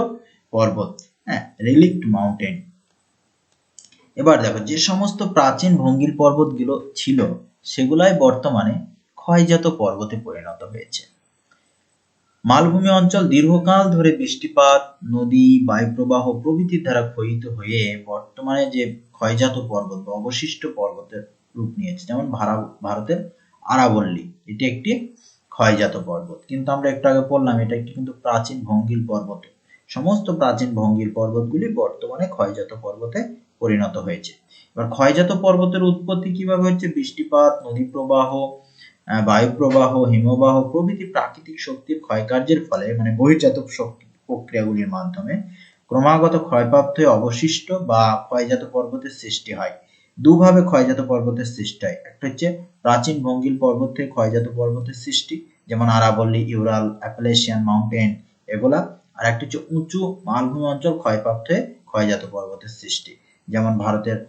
পর্বত, রিলিক্ট মাউন্টেন। এবার দেখো, যে সমস্ত প্রাচীন ভঙ্গিল পর্বতগুলো ছিল সেগুলাই বর্তমানে ক্ষয়জাত পর্বতে পরিণত হয়েছে। মালভূমি অঞ্চল দীর্ঘকাল ধরে বৃষ্টিপাত, নদী, বায়ুপ্রবাহ প্রভৃতির দ্বারা ক্ষয়িত হয়ে বর্তমানে যে ক্ষয়জাত পর্বত বা অবশিষ্ট পর্বতের রূপ নিয়েছে। যেমন ভারতের আরাবল্লী, এটি একটি ক্ষয়জাত পর্বত। কিন্তু আমরা একটু আগে বললাম এটা একটি কিন্তু প্রাচীন ভঙ্গিল পর্বত। সমস্ত প্রাচীন ভঙ্গিল পর্বতগুলি বর্তমানে ক্ষয়জাত পর্বতে পরিণত হয়েছে। এবার ক্ষয়জাত পর্বতের উৎপত্তি কিভাবে হচ্ছে? বৃষ্টিপাত, নদী প্রবাহ, বায়ু প্রবাহ, হিমবাহ প্রভৃতি প্রাকৃতিক শক্তির ক্ষয়কার্যের ফলে মানে বহির্জাত শক্তি প্রক্রিয়াগুলির মাধ্যমে ক্রমাগত ক্ষয়প্রাপ্ত হয়ে অবশিষ্ট বা ক্ষয়জাত পর্বতের সৃষ্টি হয়। দুভাবে ক্ষয়জাত পর্বতের সৃষ্টি হয়। একটা হচ্ছে প্রাচীন ভঙ্গিল পর্বত থেকে ক্ষয়জাত পর্বতের সৃষ্টি, যেমন আরাবল্লী, ইউরাল, অ্যাপালেশিয়ান মাউন্টেন এগুলা। আর একটা হচ্ছে উঁচু মালভূমি অঞ্চল ক্ষয়প্রাপ্ত হয়ে ক্ষয়জাত পর্বতের সৃষ্টি, যেমন ভারতের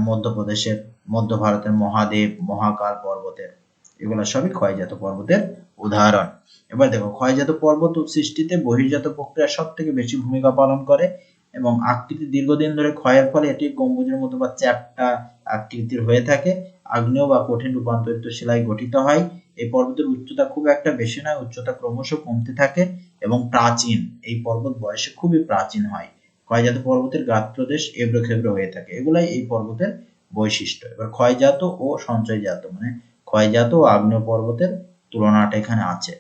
মধ্যপ্রদেশের মধ্য ভারতের মহাদেব, মহাকাল পর্বতের, এগুলো সবই ক্ষয়জাত পর্বতের উদাহরণ। এবার দেখো, ক্ষয়জাত পর্বত সৃষ্টিতে বহির্জাত প্রক্রিয়া সব থেকে বেশি ভূমিকা পালন করে এবং আকৃতি দীর্ঘদিন ধরে ক্ষয়ের ফলে এটি গম্বুজের মতো বা চ্যাপ্টা আকৃতির হয়ে থাকে। আগ্নেয় বা কঠিন রূপান্তরিত শিলায় গঠিত হয়। এই পর্বতের উচ্চতা খুব একটা বেশি নয়, উচ্চতা ক্রমশ কমতে থাকে এবং প্রাচীন, এই পর্বত বয়সে খুবই প্রাচীন হয়। ক্ষয়জাত পর্বতের গাত্রদেশ এবড়ো-খেবড়ো হয়ে থাকে। এগুলাই এই পর্বতের বৈশিষ্ট্য। এবার ক্ষয়জাত ও সঞ্চয়জাত মানে ক্ষয়জাত ও আগ্নেয় পর্বতের তুলনাটা এখানে আছে।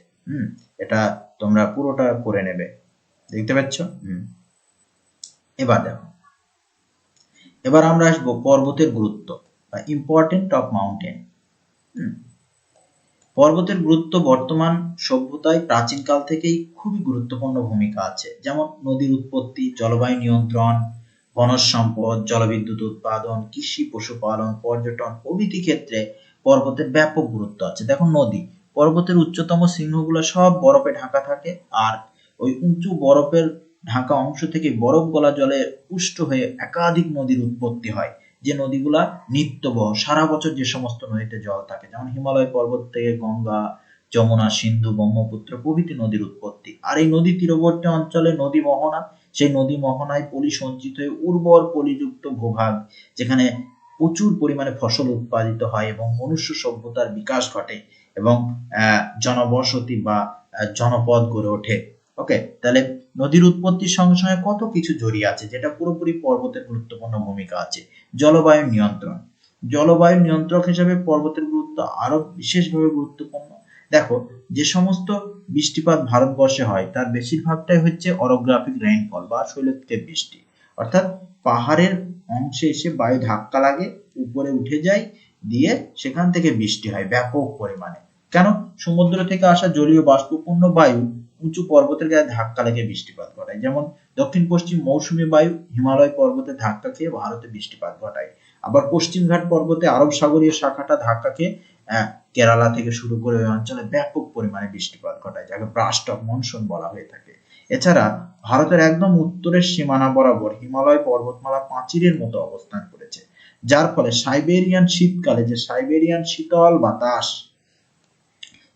এটা তোমরা পুরোটা করে নেবে, দেখতে পাচ্ছ। এবার দেখো, এবার আমরা আসবো পর্বতের গুরুত্ব বা ইম্পর্টেন্ট অফ মাউন্টেন। পর্বতের গুরুত্ব বর্তমান সভ্যতায় প্রাচীনকাল থেকেই খুবই গুরুত্বপূর্ণ ভূমিকা আছে। যেমন নদীর উৎপত্তি, জলবায়ু নিয়ন্ত্রণ, বনজ সম্পদ, জলবিদ্যুৎ উৎপাদন, কৃষি, পশুপালন, পর্যটন প্রভৃতি ক্ষেত্রে পর্বতের ব্যাপক গুরুত্ব আছে। দেখো, নদী, পর্বতের উচ্চতম শৃঙ্গগুলো সব বরফে ঢাকা থাকে আর ওই উঁচু বরফের ঢাকা অংশ থেকে বরফ গলা জলে পুষ্ট হয়ে একাধিক নদীর উৎপত্তি হয়। যে নদীগুলা নিত্যবহ, সারা বছর যে সমস্ত নদীতে জল থাকে, যেমন হিমালয় পর্বত থেকে গঙ্গা, যমুনা, সিন্ধু, ব্রহ্মপুত্র প্রভৃতি নদীর উৎপত্তি। আর এই নদী তীরবর্তী অঞ্চলে নদী মোহনা, সেই নদী মোহনায় পলি সঞ্চিত হয়ে উর্বর পলিযুক্ত ভূভাগ, যেখানে প্রচুর পরিমাণে ফসল উৎপাদিত হয় এবং মনুষ্য সভ্যতার বিকাশ ঘটে এবং জনবসতি বা জনপদ গড়ে ওঠে। ওকে, তাহলে নদীর উৎপত্তির সঙ্গে সঙ্গে কত কিছু জড়িয়ে আছে যেটা পুরোপুরি পর্বতের গুরুত্বপূর্ণ ভূমিকা আছে। জলবায়ু নিয়ন্ত্রণ, জলবায়ু নিয়ন্ত্রক হিসেবে পর্বতের গুরুত্ব আরো বিশেষভাবে গুরুত্বপূর্ণ। দেখো, যে সমস্ত বৃষ্টিপাত ভারতবর্ষে হয় তার বেশিরভাগটাই হচ্ছে অরোগ্রাফিক রেইনফল বা শৈলক্ষেপ বৃষ্টি, অর্থাৎ পাহাড়ের অংশে এসে বায়ু ধাক্কা লাগে, উপরে উঠে যায়, দিয়ে সেখান থেকে বৃষ্টি হয় ব্যাপক পরিমাণে। কেন? সমুদ্র থেকে আসা জলীয় বাষ্পপূর্ণ বায়ু উঁচু পর্বতের গায়ে ধাক্কা লেগে বৃষ্টিপাত ঘটায়। যেমন দক্ষিণ পশ্চিম মৌসুমী বায়ু হিমালয় পর্বতে ধাক্কা খেয়ে ভারতে বৃষ্টিপাত ঘটায়। আবার পশ্চিমঘাট পর্বতে আরব সাগরীয় শাখাটা ধাক্কা খেয়ে কেরালা থেকে শুরু করে ওই অঞ্চলে ব্যাপক পরিমাণে বৃষ্টিপাত ঘটায়, যাকে ব্রাস্ট অফ মনসুন বলা হয়ে থাকে। এছাড়া ভারতের একদম উত্তরের সীমানা বরাবর হিমালয় পর্বতমালা প্রাচীরের মতো অবস্থান করেছে, যার ফলে সাইবেরিয়ান শীতকালে যে সাইবেরিয়ান শীতল বাতাস,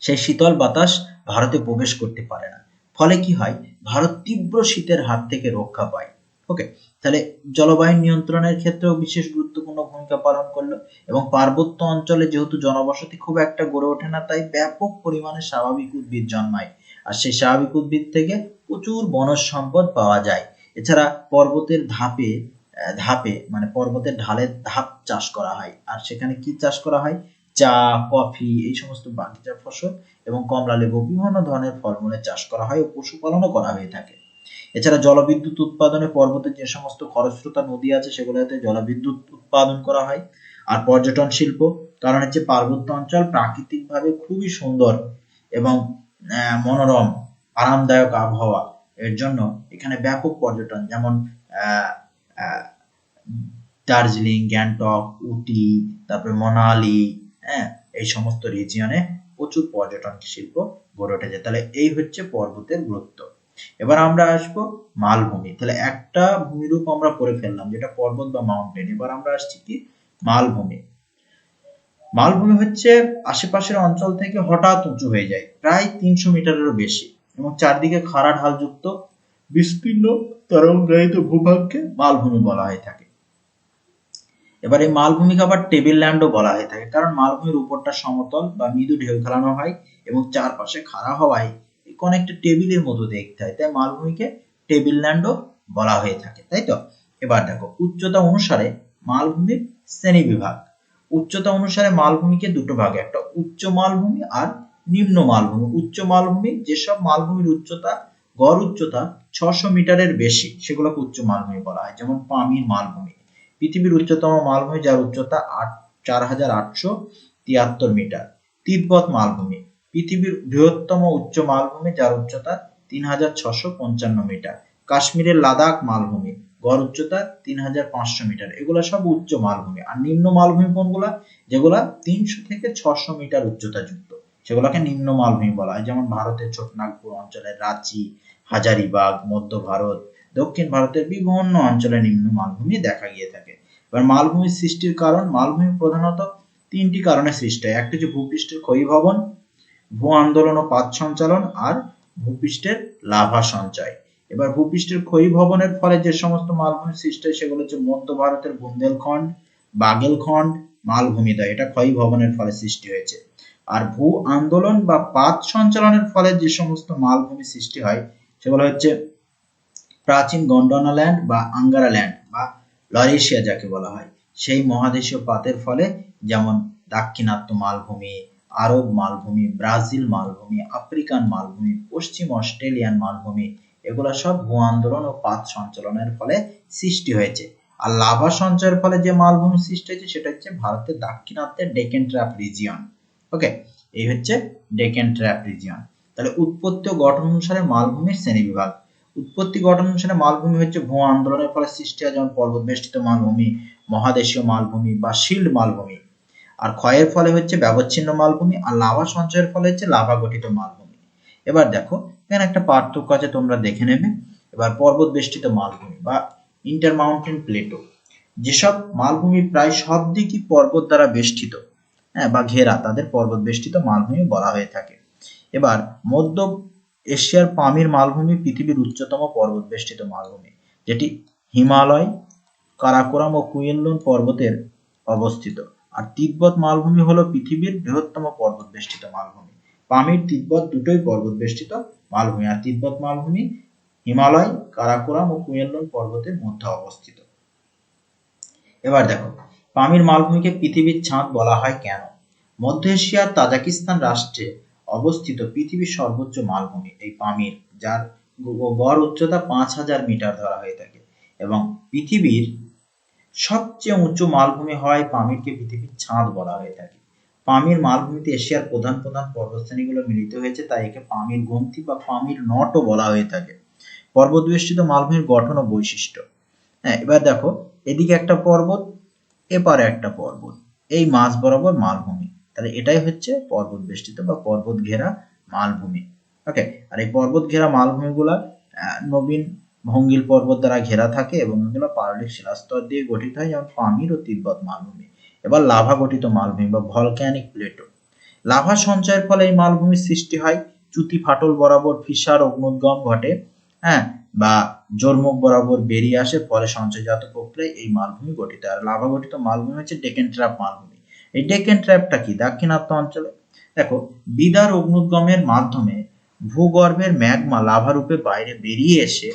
সেই শীতল বাতাস ভারতে প্রবেশ করতে পারে না। ফলে কি হয়? ভারত তীব্র শীতের হাত থেকে রক্ষা পায়। ওকে, তাহলে জলবায়ু নিয়ন্ত্রণের ক্ষেত্রেও বিশেষ গুরুত্বপূর্ণ ভূমিকা পালন করলো। এবং পার্বত্য অঞ্চলে যেহেতু জনবসতি খুব একটা গড়ে ওঠে না, তাই ব্যাপক পরিমাণে স্বাভাবিক উদ্ভিদ জন্মায়, আর সেই স্বাভাবিক উদ্ভিদ থেকে প্রচুর বনজ সম্পদ পাওয়া যায়। এছাড়া পর্বতের ধাপে ধাপে মানে পর্বতের ঢালে ধাপ চাষ করা হয়, আর সেখানে কি চাষ করা হয়? চা, কফি, এই সমস্ত বাগিচার ফসল এবং কমলা লেবু, বিভিন্ন ধরনের ফলমূলের চাষ করা হয় ও পশুপালনও করা হয়ে থাকে। এছাড়া জলবিদ্যুৎ উৎপাদনে পর্বতের যে সমস্ত খরস্রোতা নদী আছে সেগুলোতে জলবিদ্যুৎ উৎপাদন করা হয়। আর পর্যটন শিল্প, কারণ হচ্ছে পার্বত্য অঞ্চল প্রাকৃতিকভাবে খুবই সুন্দর এবং মনোরম, আরামদায়ক আবহাওয়া, এর জন্য এখানে ব্যাপক পর্যটন, যেমন আহ আহ দার্জিলিং, গ্যাংটক, উটি, তারপরে মানালি, হ্যাঁ, এই সমস্ত রিজিয়নে প্রচুর পর্যটন শিল্প গড়ে উঠেছে। তাহলে এই হচ্ছে পর্বতের গুরুত্ব। এবার আমরা আসবো মালভূমি। তাহলে একটা ভূমিরূপ আমরা পড়ে ফেললাম যেটা পর্বত বা মাউন্টেন। এবার আমরা আসছি কি? মালভূমি। মালভূমি হচ্ছে আশেপাশের অঞ্চল থেকে হঠাৎ উঁচু হয়ে যায়, প্রায় 300 মিটারেরও বেশি, এবং চারদিকে খাড়া ঢালযুক্ত বিস্তীর্ণ তরঙ্গায়িত ভূভাগকে মালভূমি বলা হয়ে থাকে। এবার এই মালভূমিকে আবার টেবিল ল্যান্ডও বলা হয়ে থাকে, কারণ মালভূমির উপরটা সমতল বা মৃদু ঢেউ খেলানো হয় এবং চারপাশে খাড়া হওয়ায় অনেকটা টেবিলের মতো দেখতে হয়, তাই মালভূমিকে টেবিল ল্যান্ডও বলা হয়ে থাকে, তাই তো? এবার দেখো, উচ্চতা অনুসারে মালভূমির শ্রেণী বিভাগ। উচ্চতা অনুসারে মালভূমিকে দুটো ভাগে, একটা উচ্চ মালভূমি আর নিম্ন মালভূমি। উচ্চ মালভূমি যেসব মালভূমির উচ্চতা, গড় উচ্চতা 600 মিটারের বেশি, সেগুলোকে উচ্চ মালভূমি বলা হয়। যেমন পামির মালভূমি পৃথিবীর উচ্চতম মালভূমি, যার উচ্চতা 4873 মিটার। তিব্বত মালভূমি পৃথিবীর বৃহত্তম উচ্চ মালভূমি, যার উচ্চতা 3655 মিটার। কাশ্মীরের লাদাখ মালভূমি, গড় উচ্চতা 3500 মিটার। এগুলো সব উচ্চ মালভূমি। আর নিম্ন মালভূমি কোনগুলা? যেগুলা 300 থেকে 600 মিটার উচ্চতা যুক্ত, সেগুলোকে নিম্ন মালভূমি বলা হয়। যেমন ভারতের ছোটনাগপুর অঞ্চলের রাঁচি, হাজারিবাগ, মধ্য ভারত, দক্ষিণ ভারতের বিভিন্ন অঞ্চলে নিম্ন মালভূমি দেখা গিয়ে থাকে। এবার মালভূমির সৃষ্টির কারণ। মালভূমি প্রধানত তিনটি কারণে সৃষ্টি হয়। একটা হচ্ছে ভূপৃষ্ঠের ক্ষয়ীভবন, ভূ আন্দোলন ও পাত সঞ্চালন, আর ভূপৃষ্ঠের লাভা সঞ্চয়। এবার ভূপৃষ্ঠের ক্ষয়ীভবনের ফলে যে সমস্ত মালভূমির সৃষ্টি হয় সেগুলো হচ্ছে মধ্য ভারতের বুন্দেলখণ্ড, বাগেলখণ্ড মালভূমিদ্বয়, এটা ক্ষয়ীভবনের ফলে সৃষ্টি হয়েছে। আর ভূ আন্দোলন বা পাত সঞ্চালনের ফলে যে সমস্ত মালভূমি সৃষ্টি হয় সেগুলো হচ্ছে প্রাচীন গন্ডোনা ল্যান্ড বা আঙ্গারা ল্যান্ড বা লরেশিয়া যাকে বলা হয়, সেই মহাদেশীয় পাতের ফলে, যেমন দাক্ষিণাত্য মালভূমি, আরব মালভূমি, ব্রাজিল মালভূমি, আফ্রিকান মালভূমি, পশ্চিম অস্ট্রেলিয়ান মালভূমি, এগুলো সব ভূ আন্দোলন ও পাত সঞ্চালনের ফলে সৃষ্টি হয়েছে। আর লাভা সঞ্চয়ের ফলে যে মালভূমি সৃষ্টি হয়েছে সেটা হচ্ছে ভারতের দাক্ষিণাত্যের ডেকেন ট্র্যাপ রিজিয়ন। ওকে, এই হচ্ছে ডেকেন ট্র্যাপ রিজিয়ন। তাহলে উৎপত্তি ও গঠন অনুসারে মালভূমির শ্রেণীবিভাগ। উৎপত্তি গঠন অনুসারে মালভূমি হচ্ছে ভূ আন্দোলনের ফলে সৃষ্টি হয়, যেমন পর্বত বেষ্টিত মালভূমি, মহাদেশীয় মালভূমি বা শিল্ড মালভূমি। আর ক্ষয়ের ফলে হচ্ছে ব্যবচ্ছিন্ন মালভূমি, আর লাভা সঞ্চয়ের ফলে হচ্ছে লাভা গঠিত মালভূমি। এবার দেখো, এখানে একটা পার্থক্য আছে, তোমরা দেখে নেবে। এবার পর্বত বেষ্টিত মালভূমি বা ইন্টারমাউন্টেন প্লেটো, যেসব মালভূমি প্রায় সব দিকই পর্বত দ্বারা বেষ্টিত, হ্যাঁ, বা ঘেরা, তাদের পর্বত বেষ্টিত মালভূমি বলা হয়ে থাকে। এবার মধ্য এশিয়ার পামির মালভূমি পৃথিবীর উচ্চতম পর্বত বেষ্টিত মালভূমি, যেটি হিমালয়, কারাকোরাম ও কুইনলুন পর্বতের অবস্থিত। আর তিব্বত মালভূমি হলো পৃথিবীর বৃহত্তম পর্বত বেষ্টিত মালভূমি। পামির, তিব্বত দুটোই পর্বত বেষ্টিত মালভূমি, আর তিব্বত মালভূমি হিমালয়, কারাকোরাম ও কুইনলুন পর্বতের মধ্যে অবস্থিত। এবার দেখো, পামির মালভূমিকে পৃথিবীর ছাদ বলা হয় কেন? মধ্য এশিয়ার তাজিকিস্তান রাষ্ট্রে অবস্থিত পৃথিবীর সর্বোচ্চ মালভূমি এই পামির, যার গড় উচ্চতা 5000 মিটার ধরা হয়ে থাকে, এবং পৃথিবীর সবচেয়ে উঁচু মালভূমি হওয়ায় পামিরকে পৃথিবীর ছাদ বলা হয়ে থাকে। পামির মালভূমিতে এশিয়ার প্রধান প্রধান পর্বতশ্রেণীগুলো মিলিত হয়েছে, তাই একে পামির গ্রন্থি বা পামির নটও বলা হয়ে থাকে। পর্বতবেষ্টিত মালভূমির গঠন ও বৈশিষ্ট্য। হ্যাঁ, এবার দেখো, এদিকে একটা পর্বত, এপারে একটা পর্বত, এই মাঝ বরাবর মালভূমি, তাহলে এটাই হচ্ছে পর্বত বেষ্টিত বা পর্বত ঘেরা মালভূমি। ওকে, আর এই পর্বত ঘেরা মালভূমিগুলা নবীন ভঙ্গিল পর্বত দ্বারা ঘেরা থাকে এবং এগুলো পাললিক শিলাস্তর দিয়ে গঠিত হয়, যেমন পামির ও তিব্বত মালভূমি। এবার লাভা গঠিত মালভূমি বা ভলক্যানিক প্লেটো। লাভা সঞ্চয়ের ফলে এই মালভূমির সৃষ্টি হয়। চ্যুতি ফাটল বরাবর ফিসার অগ্নুদ্গম ঘটে, হ্যাঁ, বা জোরমুখ বরাবর বেরিয়ে আসে, ফলে সঞ্চয়জাত প্রক্রিয়ায় এই মালভূমি গঠিত। আর লাভা গঠিত মালভূমি হচ্ছে ডেকেন ট্র্যাপ মালভূমি। এই ডেকেন ট্র্যাপটা কি? দাক্ষিণাত্য অঞ্চলে। দেখো, বিদার অগ্নুদ্গমের মাধ্যমে ভূগর্ভের ম্যাগমা লাভা রূপে বাইরে বেরিয়ে এসে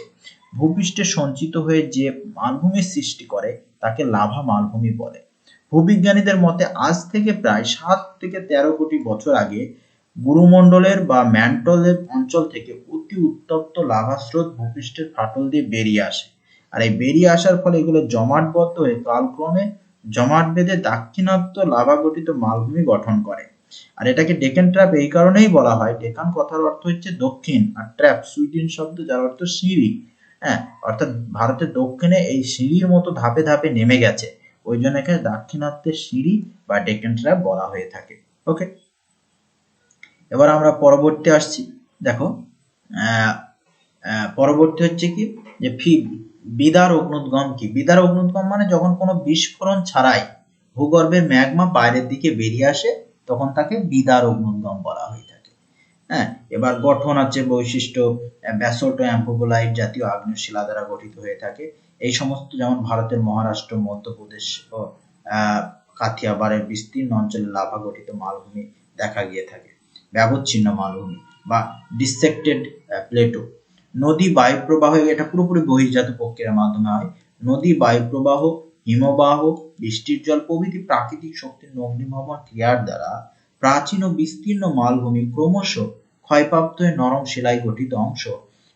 ভূপৃষ্ঠে সঞ্চিত হয়ে যে মালভূমির সৃষ্টি করে তাকে লাভা মালভূমি বলে। ভূবিজ্ঞানীদের মতে আজ থেকে প্রায় 7 থেকে 13 কোটি বছর আগে গুরুমণ্ডলের বা ম্যান্টলের অঞ্চল থেকে অতি উত্তপ্ত লাভা স্রোত ভূপৃষ্ঠের ফাটল দিয়ে বেরিয়ে আসে। আর এই বেরিয়ে আসার ফলে এগুলো জমাটবদ্ধ হয়ে কালক্রমে জমাট বেঁধে দাক্ষিণাত্য লাভা গঠিত মালভূমি গঠন করে। আর এটাকে ডেকান ট্র্যাপ এই কারণেই বলা হয়, ডেকান কথার অর্থ হচ্ছে দক্ষিণ, আর ট্র্যাপ সুইডিন শব্দ যার অর্থ সিঁড়ি। হ্যাঁ, অর্থাৎ ভারতের দক্ষিণে এই সিঁড়ির মতো ধাপে ধাপে নেমে গেছে, ওই জন্য একে দাক্ষিণাত্যের সিঁড়ি বা ডেকান ট্র্যাপ বলা হয়ে থাকে। ওকে, এবার আমরা পরবর্তী আসছি। দেখো, পরবর্তী হচ্ছে কি, যে বিদার অগ্নুদ্গম কি? বিদার অগ্নুদ্গম মানে যখন কোনো বিস্ফোরণ ছাড়াই ভূগর্ভের ম্যাগমা বাইরের দিকে বেরিয়ে আসে, তখন তাকে বিদার অগ্নুদ্গম বলা হয়ে থাকে। হ্যাঁ, এবার গঠন আছে, বৈশিষ্ট্য, ব্যাসল্ট ও অ্যাম্ফোবোলাইট জাতীয় আগ্নেয় শিলা দ্বারা গঠিত হয়ে থাকে। এই সমস্ত যেমন ভারতের মহারাষ্ট্র, মধ্যপ্রদেশ ও কাথিয়াবাড়ের বিস্তীর্ণ অঞ্চলে লাভা গঠিত মালভূমি দেখা গিয়ে থাকে। ব্যবচ্ছিন্ন মালভূমি বা ডিসেক্টেড প্লেটো। নদী বায়ু প্রবাহ, এটা পুরোপুরি বহির্জাত প্রক্রিয়ার মাধ্যমে হয়। নদী বায়ু প্রবাহ, হিমবাহ, বৃষ্টির জল প্রভৃতি প্রাকৃতিক শক্তির অগ্নিভবন ক্রিয়ার দ্বারা প্রাচীন ও বিস্তীর্ণ মালভূমি ক্রমশ ক্ষয়প্রাপ্ত হয়ে নরম শিলায় গঠিত অংশ,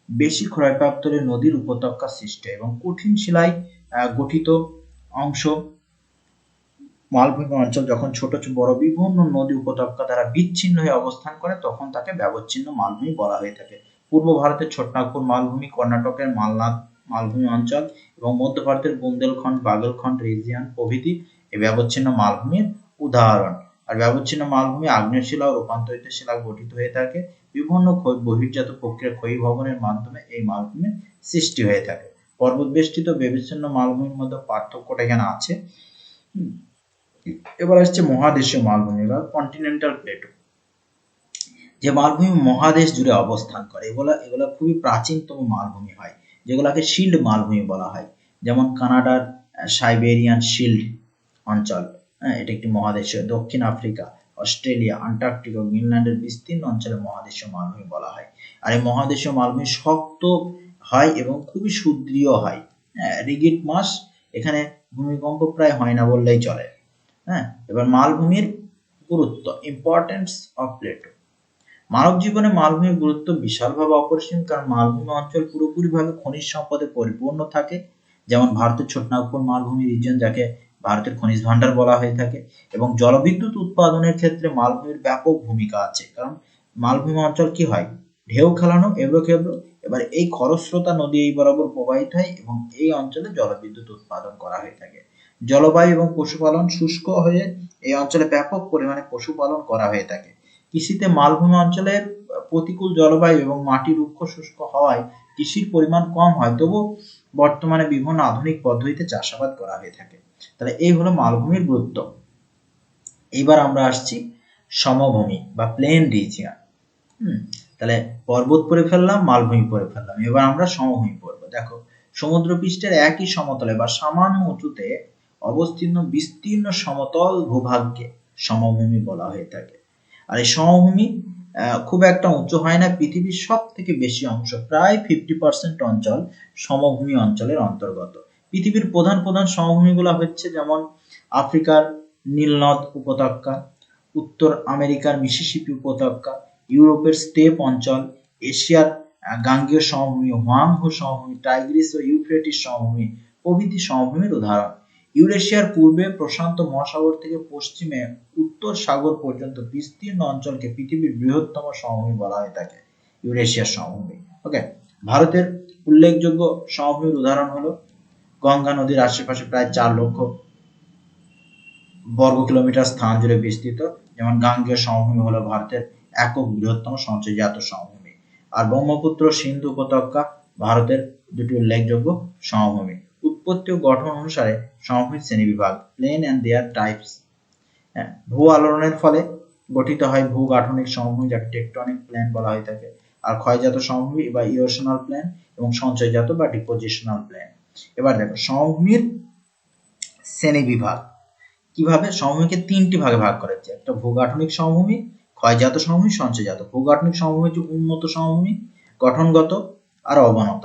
বেশি ক্ষয়প্রাপ্ত হলে নদীর উপত্যকা সৃষ্টি এবং কঠিন শিলায় গঠিত অংশ। মালভূমি অঞ্চল যখন ছোট বড় বিভিন্ন নদী উপত্যকা দ্বারা বিচ্ছিন্ন হয়ে অবস্থান করে, তখন তাকে ব্যবচ্ছিন্ন মালভূমি বলা হয়ে থাকে। পূর্ব ভারতের ছোটনাগপুর মালভূমি, কর্ণাটকের মালনাদ মালভূমি অঞ্চল এবং মধ্য ভারতের বুন্দেলখণ্ড, বাগেলখণ্ড রিজিয়ন প্রভৃতি এই ব্যবচ্ছিন্ন মালভূমির উদাহরণ। আর ব্যবচ্ছিন্ন মালভূমি আগ্নেয় শিলা ও রূপান্তরিত শিলা গঠিত হয়ে থাকে। বিভিন্ন বহির্জাত প্রক্রিয়া ক্ষয়ীভবনের মাধ্যমে এই মালভূমির সৃষ্টি হয়ে থাকে। পর্বত বেষ্টিত বিচ্ছিন্ন মালভূমির মধ্যে পার্থক্যটা এখানে আছে। এবার আসছে মহাদেশীয় মালভূমি বা কন্টিনেন্টাল প্লেটো। যে মালভূমি মহাদেশ জুড়ে অবস্থান করে, এগুলা খুবই প্রাচীনতম মালভূমি হয়, যেগুলাকে শিল্ড মালভূমি বলা হয়। যেমন কানাডার সাইবেরিয়ান শিল্ড অঞ্চল, এটা একটি মহাদেশীয়। দক্ষিণ আফ্রিকা, অস্ট্রেলিয়া, আন্টার্কটিকা ও গ্রিনল্যান্ডের বিস্তীর্ণ অঞ্চলে মহাদেশীয় মালভূমি বলা হয়। আর এই মহাদেশীয় মালভূমি শক্ত হয় এবং খুবই সুদৃঢ় হয়। রিগিড মাস, এখানে ভূমিকম্প প্রায় হয় না বললেই চলে। হ্যাঁ, এবার মালভূমির গুরুত্ব, ইম্পর্টেন্স অফ প্লেটো। মানব জীবনে মালভূমির গুরুত্ব বিশালভাবে অপরিসীম, কারণ মালভূমি অঞ্চল পুরোপুরিভাবে খনিজ সম্পদে পরিপূর্ণ থাকে। যেমন ভারতের ছোটনাগপুর মালভূমি রিজিয়ন, যাকে ভারতের খনিজ ভান্ডার বলা হয়ে থাকে, এবং জলবিদ্যুৎ উৎপাদনের ক্ষেত্রে মালভূমির ব্যাপক ভূমিকা আছে। কারণ মালভূমি অঞ্চল কি হয়, ঢেউ খেলানো, এবড়ো খেবড়ো। এবার এই খরস্রোতা নদী এই বরাবর প্রবাহিত হয় এবং এই অঞ্চলে জলবিদ্যুৎ উৎপাদন করা হয়ে থাকে। জলবায়ু এবং পশুপালন শুষ্ক হয়ে এই অঞ্চলে ব্যাপক পরিমাণে পশুপালন করা হয়ে থাকে। কৃষিতে মালভূমি অঞ্চলের প্রতিকূল জলবায়ু এবং মাটি রুক্ষ শুষ্ক হওয়ায় কৃষির পরিমাণ কম হয়, তবু বর্তমানে বিভিন্ন আধুনিক পদ্ধতিতে চাষাবাদ করা হয়ে থাকে। তাহলে এই হলো মালভূমির গুরুত্ব। এবার আমরা আসছি সমভূমি বা প্লেন রিজিয়ন। তাহলে পর্বত পড়ে ফেললাম, মালভূমি পড়ে ফেললাম, এবার আমরা সমভূমি পড়বো। দেখো, সমুদ্রপৃষ্ঠের একই সমতলে বা সামান্য উঁচুতে অবস্থিত বিস্তীর্ণ সমতল ভূভাগকে সমভূমি বলা হয়ে থাকে। আর এই সমভূমি খুব একটা উঁচু হয় না। পৃথিবীর সব থেকে বেশি অংশ, প্রায় 50% অঞ্চল সমভূমি অঞ্চলের অন্তর্গত। পৃথিবীর প্রধান প্রধান সমভূমিগুলো হচ্ছে যেমন আফ্রিকার নীলনদ উপত্যকা, উত্তর আমেরিকার মিসিসিপি উপত্যকা, ইউরোপের স্টেপ অঞ্চল, এশিয়ার গাঙ্গেয় সমভূমি, হোয়াংহো সমভূমি, টাইগ্রিস ও ইউফ্রেটিস সমভূমি প্রভৃতি সমভূমির উদাহরণ। ইউরেশিয়ার পূর্বে প্রশান্ত মহাসাগর থেকে পশ্চিমে উত্তর সাগর পর্যন্ত বিস্তীর্ণ অঞ্চলকে পৃথিবীর বৃহত্তম সমভূমি বলা হয়ে থাকে, ইউরেশিয়ার সমভূমি। ওকে, ভারতের উল্লেখযোগ্য সমভূমির উদাহরণ হলো গঙ্গা নদীর আশেপাশে প্রায় 4 লক্ষ বর্গ কিলোমিটার স্থান জুড়ে বিস্তৃত, যেমন গাঙ্গেয় সমভূমি হলো ভারতের একক বৃহত্তম সঞ্চয়জাত সমভূমি। আর ব্রহ্মপুত্র সিন্ধু উপত্যকা ভারতের দুটি উল্লেখযোগ্য সমভূমি। উৎপত্তি ও গঠন অনুসারে সমভূমির শ্রেণীবিভাগ, প্লেন অ্যান্ড দেয়ার টাইপস। ভূ আলোড়নের ফলে গঠিত হয় ভূগাঠনিক সমভূমি, যাকে টেকটনিক প্লেন বলা হয়ে থাকে। আর ক্ষয়জাত সমভূমি বা ইরোশনাল প্লেন এবং সঞ্চয়জাত বা ডিপোজিশনাল প্লেন। এবার দেখো সমভূমির শ্রেণীবিভাগ কিভাবে। সমভূমিকে 3টি ভাগে ভাগ করা হয়েছে, একটা ভূগাঠনিক সমভূমি, ক্ষয়জাত সমভূমি, সঞ্চয়জাত। ভূগাঠনিক সমভূমি হচ্ছে উন্নত সমভূমি, গঠনগত আর অবনত।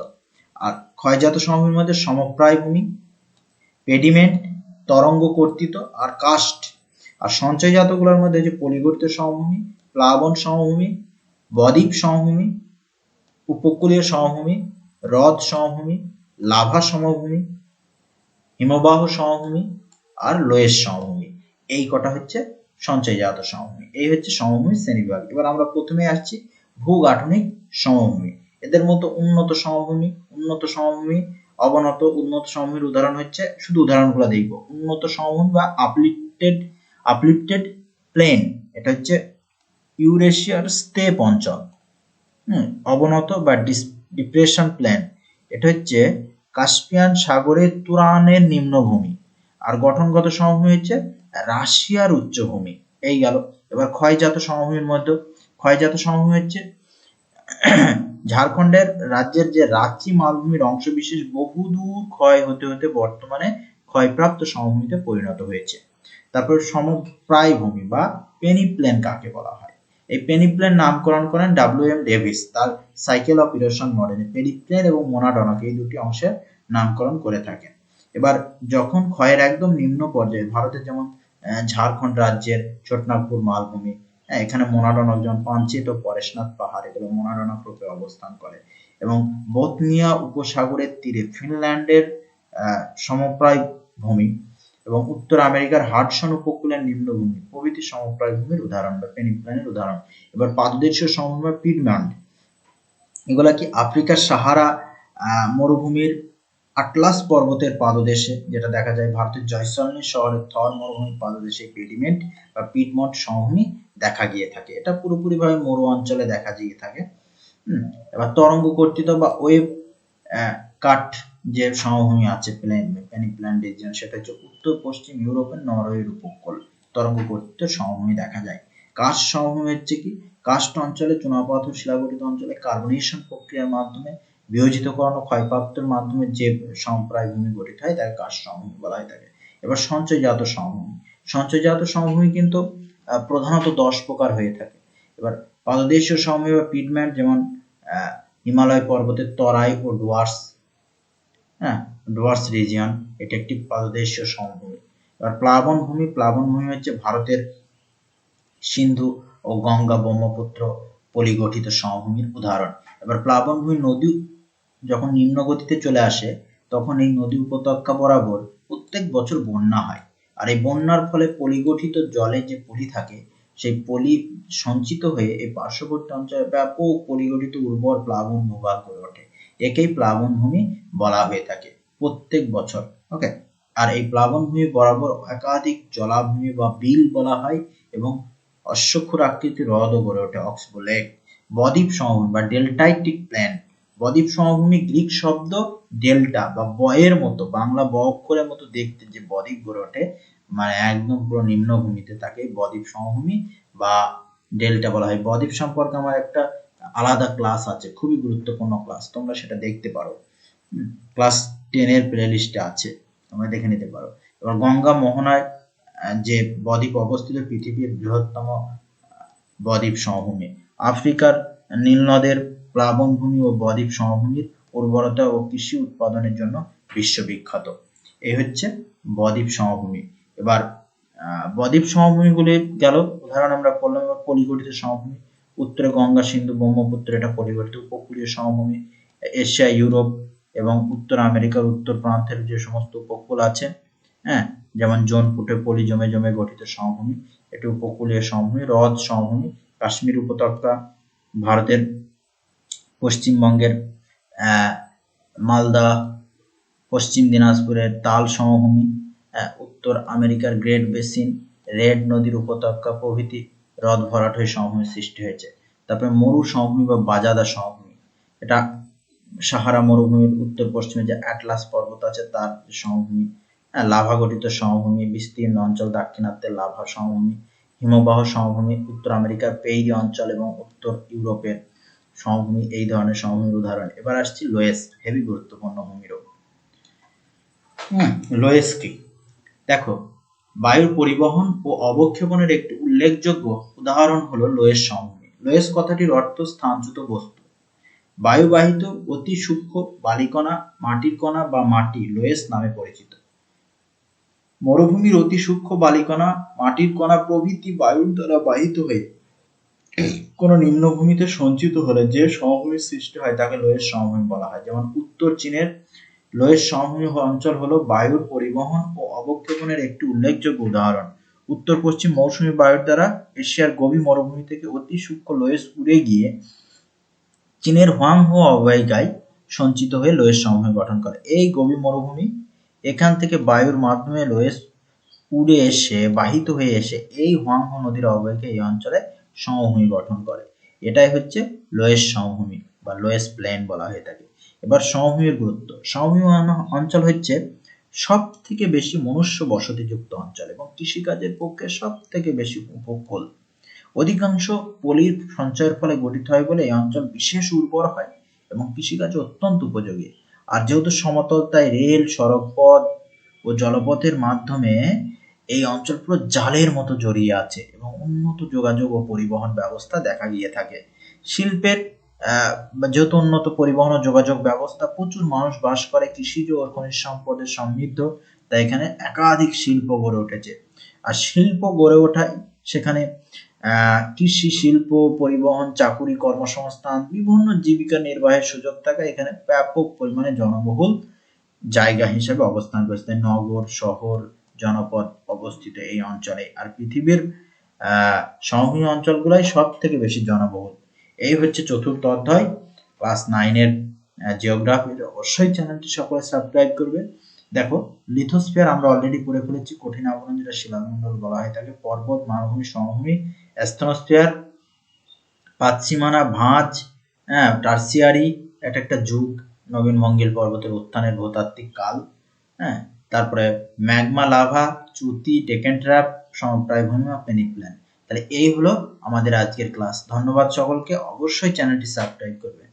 আর ক্ষয়জাত সমভূমির মধ্যে সমপ্রায় ভূমি, পেডিমেন্ট, তরঙ্গ কর্তিত আর কাস্ট। আর সঞ্চয়জাত গুলোর মধ্যে যে পলিগঠিত সমভূমি, প্লাবন সমভূমি, বদ্বীপ সমভূমি, উপকূলীয় সমভূমি, হ্রদ সমভূমি, লাভা সমভূমি, হিমবাহ সমভূমি আর লোয়েস সমভূমি। এই কটা হচ্ছে সঞ্চয়জাত সমভূমি। এই হচ্ছে সমভূমির শ্রেণীবিভাগ। এবার আমরা প্রথমে আসছি ভূগাঠনিক সমভূমি। এদের মতো উন্নত সমভূমি, অবনত। উন্নত সমভূমির উদাহরণ হচ্ছে, শুধু উদাহরণগুলো দেখব। উন্নত সমভূমি বা আপলিফটেড প্লেন, এটা হচ্ছে ইউরেশিয়ার স্টেপ অঞ্চল। অবনত বা ডিপ্রেশন প্লেন, এটা হচ্ছে কাস্পিয়ান সাগরের তুরানের নিম্নভূমি। আর গঠনগত সমভূমি হচ্ছে রাশিয়ার উচ্চভূমি। এই গেল। এবার ক্ষয়জাত সমভূমির মধ্যে, ক্ষয়জাত সমভূমি হচ্ছে ঝাড়খণ্ডের রাজ্যের যে রাঁচি মালভূমির অংশবিশেষ বহুদূর ক্ষয় হতে হতে বর্তমানে ক্ষয়প্রাপ্ত সমভূমিতে পরিণত হয়েছে। তারপর সমপ্রায় ভূমি বা পেনিপ্লেন কাকে বলা হয়। এই পেনিপ্লেন নামকরণ করেন ডব্লিউ.এম. ডেভিস তার সাইকেল অফ ইরোশন মডেলে। পেনিপ্লেন এবং মোনাডোনাকে এই দুটি অংশের নামকরণ করে থাকেন। এবার যখন ক্ষয়ের একদম নিম্ন পর্যায়ে, ভারতের যেমন ঝাড়খণ্ড রাজ্যের ছোটনাগপুর মালভূমি, এখানে মোনাডোনা, যেমন পাঞ্চেত ও পরেশনাথ পাহাড়, এগুলো মোনাডোনা গ্রুপে অবস্থান করে। এবং বোথনিয়া উপসাগরের তীরে ফিনল্যান্ডের সমপ্রায় ভূমি এবং উত্তর আমেরিকার হাডসন উপকূলের নিম্নভূমি প্রভৃতি সমপ্রায় ভূমির উদাহরণ বা পেনিপ্লেনের উদাহরণ। এবার পাদদেশীয় সমভূমি পিডম্যান্ট, এগুলা কি আফ্রিকার সাহারা মরুভূমির আটলাস পর্বতের পাদদেশে, যেটা দেখা যায় ভারতের জয়সলমীর শহরের থর মরুভূমির পাদদেশে পিডমেন্ট বা পিডমন্ট সমভূমি দেখা গিয়ে থাকে। এটা পুরোপুরিভাবে মরু অঞ্চলে দেখা গিয়ে থাকে। এবার তরঙ্গ কর্তিত বা ওয়েভ কাট যে সমভূমি আছে পেনিপ্লেন রিজিয়ন, সেটা হচ্ছে উত্তর পশ্চিম ইউরোপের নরওয়ের উপকূল তরঙ্গ কর্তিত সমভূমি দেখা যায়। কাস্ট সমভূমি হচ্ছে কি, কাস্ট অঞ্চলে চুনাপাথর শিলাগঠিত অঞ্চলে কার্বনেশন প্রক্রিয়ার মাধ্যমে বিয়োজিতকরণ ও ক্ষয়প্রাপ্তের মাধ্যমে যে সমপ্রায় ভূমি গঠিত হয় তাকে কাস্ট সমভূমি বলা হয় থাকে। এবার সঞ্চয়জাত সমভূমি, সঞ্চয়জাত সমভূমি কিন্তু প্রধানত 10 প্রকার হয়ে থাকে। এবার পাদদেশীয় সমভূমি বা পিডম্যান্ট, যেমন হিমালয় পর্বতের তরাই ও ডুয়ার্স রিজিয়ন, এটা একটি পাদদেশীয় সমভূমি। এবার প্লাবন ভূমি হচ্ছে ভারতের সিন্ধু ও গঙ্গা ব্রহ্মপুত্র পলিগঠিত সমভূমির উদাহরণ। এবার প্লাবন ভূমি নদী যখন নিম্ন গতিতে চলে আসে, তখন এই নদী উপত্যকা বরাবর প্রত্যেক বছর বন্যা হয়। আর এই বন্যার ফলে পলিগঠিত জলে যে পলি থাকে, সেই পলি সঞ্চিত হয়ে এই পার্শ্ববর্তী অঞ্চলে ব্যাপক পলিগঠিত উর্বর প্লাবন ভূভাগ গড়ে ওঠে। একেই প্লাবন ভূমি বলা হয়ে থাকে প্রত্যেক বছর। ওকে, আর এই প্লাবন ভূমি বরাবর একাধিক জলাভূমি বা বিল বলা হয় এবং অশ্বক্ষুর আকৃতির হ্রদও গড়ে ওঠে, অক্সবো লেক। বদ্বীপ সমভূমি বা ডেল্টাইটিক প্লেন, বদ্বীপ সমভূমি গ্রিক শব্দ ডেল্টা বা বয়ের মতো, বাংলা ব অক্ষরের মতো দেখতে যে বদ্বীপ গড়ে ওঠে, মানে একদম পুরো নিম্নভূমিতে, তাকে বদ্বীপ সমভূমি বা ডেল্টা বলা হয়। বদ্বীপ সম্পর্কে আমার একটা আলাদা ক্লাস আছে, খুবই গুরুত্বপূর্ণ ক্লাস, তোমরা সেটা দেখতে পারো, ক্লাস 10 এর প্লে লিস্টে আছে, তোমরা দেখে নিতে পারো। এবার গঙ্গা মোহনায় যে বদ্বীপ অবস্থিত পৃথিবীর বৃহত্তম বদ্বীপ সমভূমি। আফ্রিকার নীলনদের প্লাবনভূমি ও বদ্বীপ সমভূমির উর্বরতা ও কৃষি উৎপাদনের জন্য বিশ্ববিখ্যাত। এই হচ্ছে বদ্বীপ সমভূমি। এবার বদ্বীপ সমভূমিগুলি গেল, উদাহরণ আমরা করলাম। এবার পলিগঠিত সমভূমি, উত্তরে গঙ্গা সিন্ধু ব্রহ্মপুত্র, এটা পলিগঠিত উপকূলীয় সমভূমি। এশিয়া, ইউরোপ এবং উত্তর আমেরিকার উত্তর প্রান্তের যে সমস্ত উপকূল আছে, হ্যাঁ, যেমন জোন ফুটে পলি জমে জমে গঠিত সমভূমি, এটি উপকূলীয় সমভূমি। হ্রদ সমভূমি, কাশ্মীর উপত্যকা, ভারতের পশ্চিমবঙ্গের মালদা, পশ্চিম দিনাজপুরের তাল সমভূমি, উত্তর আমেরিকার গ্রেট বেসিন, রেড নদীর উপত্যকা প্রভৃতি হ্রদ ভরাট হয়ে সমভূমির সৃষ্টি হয়েছে। তারপরে মরু সমভূমি বা বাজাদা সমভূমি, এটা সাহারা মরুভূমির উত্তর পশ্চিমে যে অ্যাটলাস পর্বত আছে তার সমভূমি। লাভা গঠিত সমভূমি, বিস্তীর্ণ অঞ্চল, দাক্ষিণাত্যের লাভা সমভূমি। হিমবাহ সমভূমি, উত্তর আমেরিকার পেইরি অঞ্চল এবং উত্তর ইউরোপের সমভূমি এই ধরনের সমভূমির উদাহরণ। এবার আসছি লোয়েস, হেভি গুরুত্বপূর্ণ ভূমিরূপ। লোয়েস কি? দেখো, বায়ুর পরিবহন ও অবক্ষেপণের একটি উল্লেখযোগ্য উদাহরণ হলো লোয়েস সমভূমি। লোয়েস কথাটির অর্থ স্থানচ্যুত বস্তু। বায়ুবাহিত অতি সূক্ষ্ম বালিকণা, মাটির কণা বা মাটি লোয়েস নামে পরিচিত। মরুভূমির অতি সূক্ষ্ম বালিকণা, মাটির কণা প্রভৃতি বায়ুর দ্বারা বাহিত হয়ে কোনো নিম্নভূমিতে সঞ্চিত হলে যে সমভূমির সৃষ্টি হয় তাকে লোয়েস সমভূমি বলা হয়। যেমন উত্তর চীনের লোয়েস সমভূমি অঞ্চল হলো বায়ুর পরিবহন ও অবক্ষেপণের একটি উল্লেখযোগ্য উদাহরণ। উত্তর পশ্চিম মৌসুমী বায়ুর দ্বারা এশিয়ার গভীর মরুভূমি থেকে অতি সূক্ষ্ম লোয়েস উড়ে গিয়ে চীনের হোয়াংহো অববাহিকায় সঞ্চিত হয়ে লোয়েস সমভূমি গঠন করে। এই গভীর মরুভূমি এখান থেকে বায়ুর মাধ্যমে লোয়েস উড়ে এসে বাহিত হয়ে এসে এই হোয়াংহো নদীর অববাহিকায় এই অঞ্চলে সমভূমি গঠন করে। এটাই হচ্ছে লোয়েস সমভূমি বা লোয়েস প্লেন বলা হয়ে থাকে। এবার সমভূমির গুরুত্ব। সমভূমি অঞ্চল হচ্ছে সব থেকে বেশি মনুষ্য বসতিযুক্ত অঞ্চল এবং কৃষিকাজের পক্ষে সব থেকে বেশি উপকূল। অধিকাংশ পলির সঞ্চয়ের ফলে গঠিত হয় বলে এই অঞ্চল বিশেষ উর্বর হয় এবং কৃষিকাজে অত্যন্ত উপযোগী। আর যেহেতু সমতল, তাই রেল, সড়কপথ ও জলপথের মাধ্যমে এই অঞ্চল পুরো জালের মতো জড়িয়ে আছে এবং উন্নত যোগাযোগ ও পরিবহন ব্যবস্থা দেখা গিয়ে থাকে। শিল্পের যেহেতু উন্নত পরিবহন ও যোগাযোগ ব্যবস্থা, প্রচুর মানুষ বাস করে, কৃষিজ ও খনিজ সম্পদে সমৃদ্ধ, তাই এখানে একাধিক শিল্প গড়ে উঠেছে। আর শিল্প গড়ে ওঠায় সেখানে কৃষি, শিল্প, পরিবহন, চাকুরি, কর্মসংস্থান, বিভিন্ন জীবিকা নির্বাহের সুযোগ থাকা এখানে ব্যাপক পরিমাণে জনবহুল জায়গা হিসেবে অবস্থান করছে। নগর, শহর, জনপদ অবস্থিত এই অঞ্চলে। আর পৃথিবীর সমভূমি অঞ্চলগুলাই সব থেকে বেশি জনবহুল। এই হচ্ছে চতুর্থ অধ্যায় ক্লাস 9 এর জিওগ্রাফি। অবশ্যই চ্যানেলটি সকলে সাবস্ক্রাইব করবে। দেখো, লিথোস্ফিয়ার আমরা অলরেডি পড়ে ফেলেছি, কঠিন আবরণ যেটা শিলামণ্ডল বলা হয় থাকে, পর্বত, মালভূমি, সমভূমি, স্থনোস্ফিয়ার, পাতসীমানা, ভাঁজ, টার্সিয়ারি, এটা একটা যুগ, নবীন মঙ্গল পর্বতের উত্থানের ভূতাত্ত্বিক কাল, তারপরে ম্যাগমা, লাভা, চ্যুতি, ডেকেন ট্র্যাপ, সমপ্রায় ভূমি, পেনিপ্ল্যান। তাহলে এই হলো আমাদের আজকের ক্লাস। ধন্যবাদ সকলকে, অবশ্যই চ্যানেলটি সাবস্ক্রাইব করবে।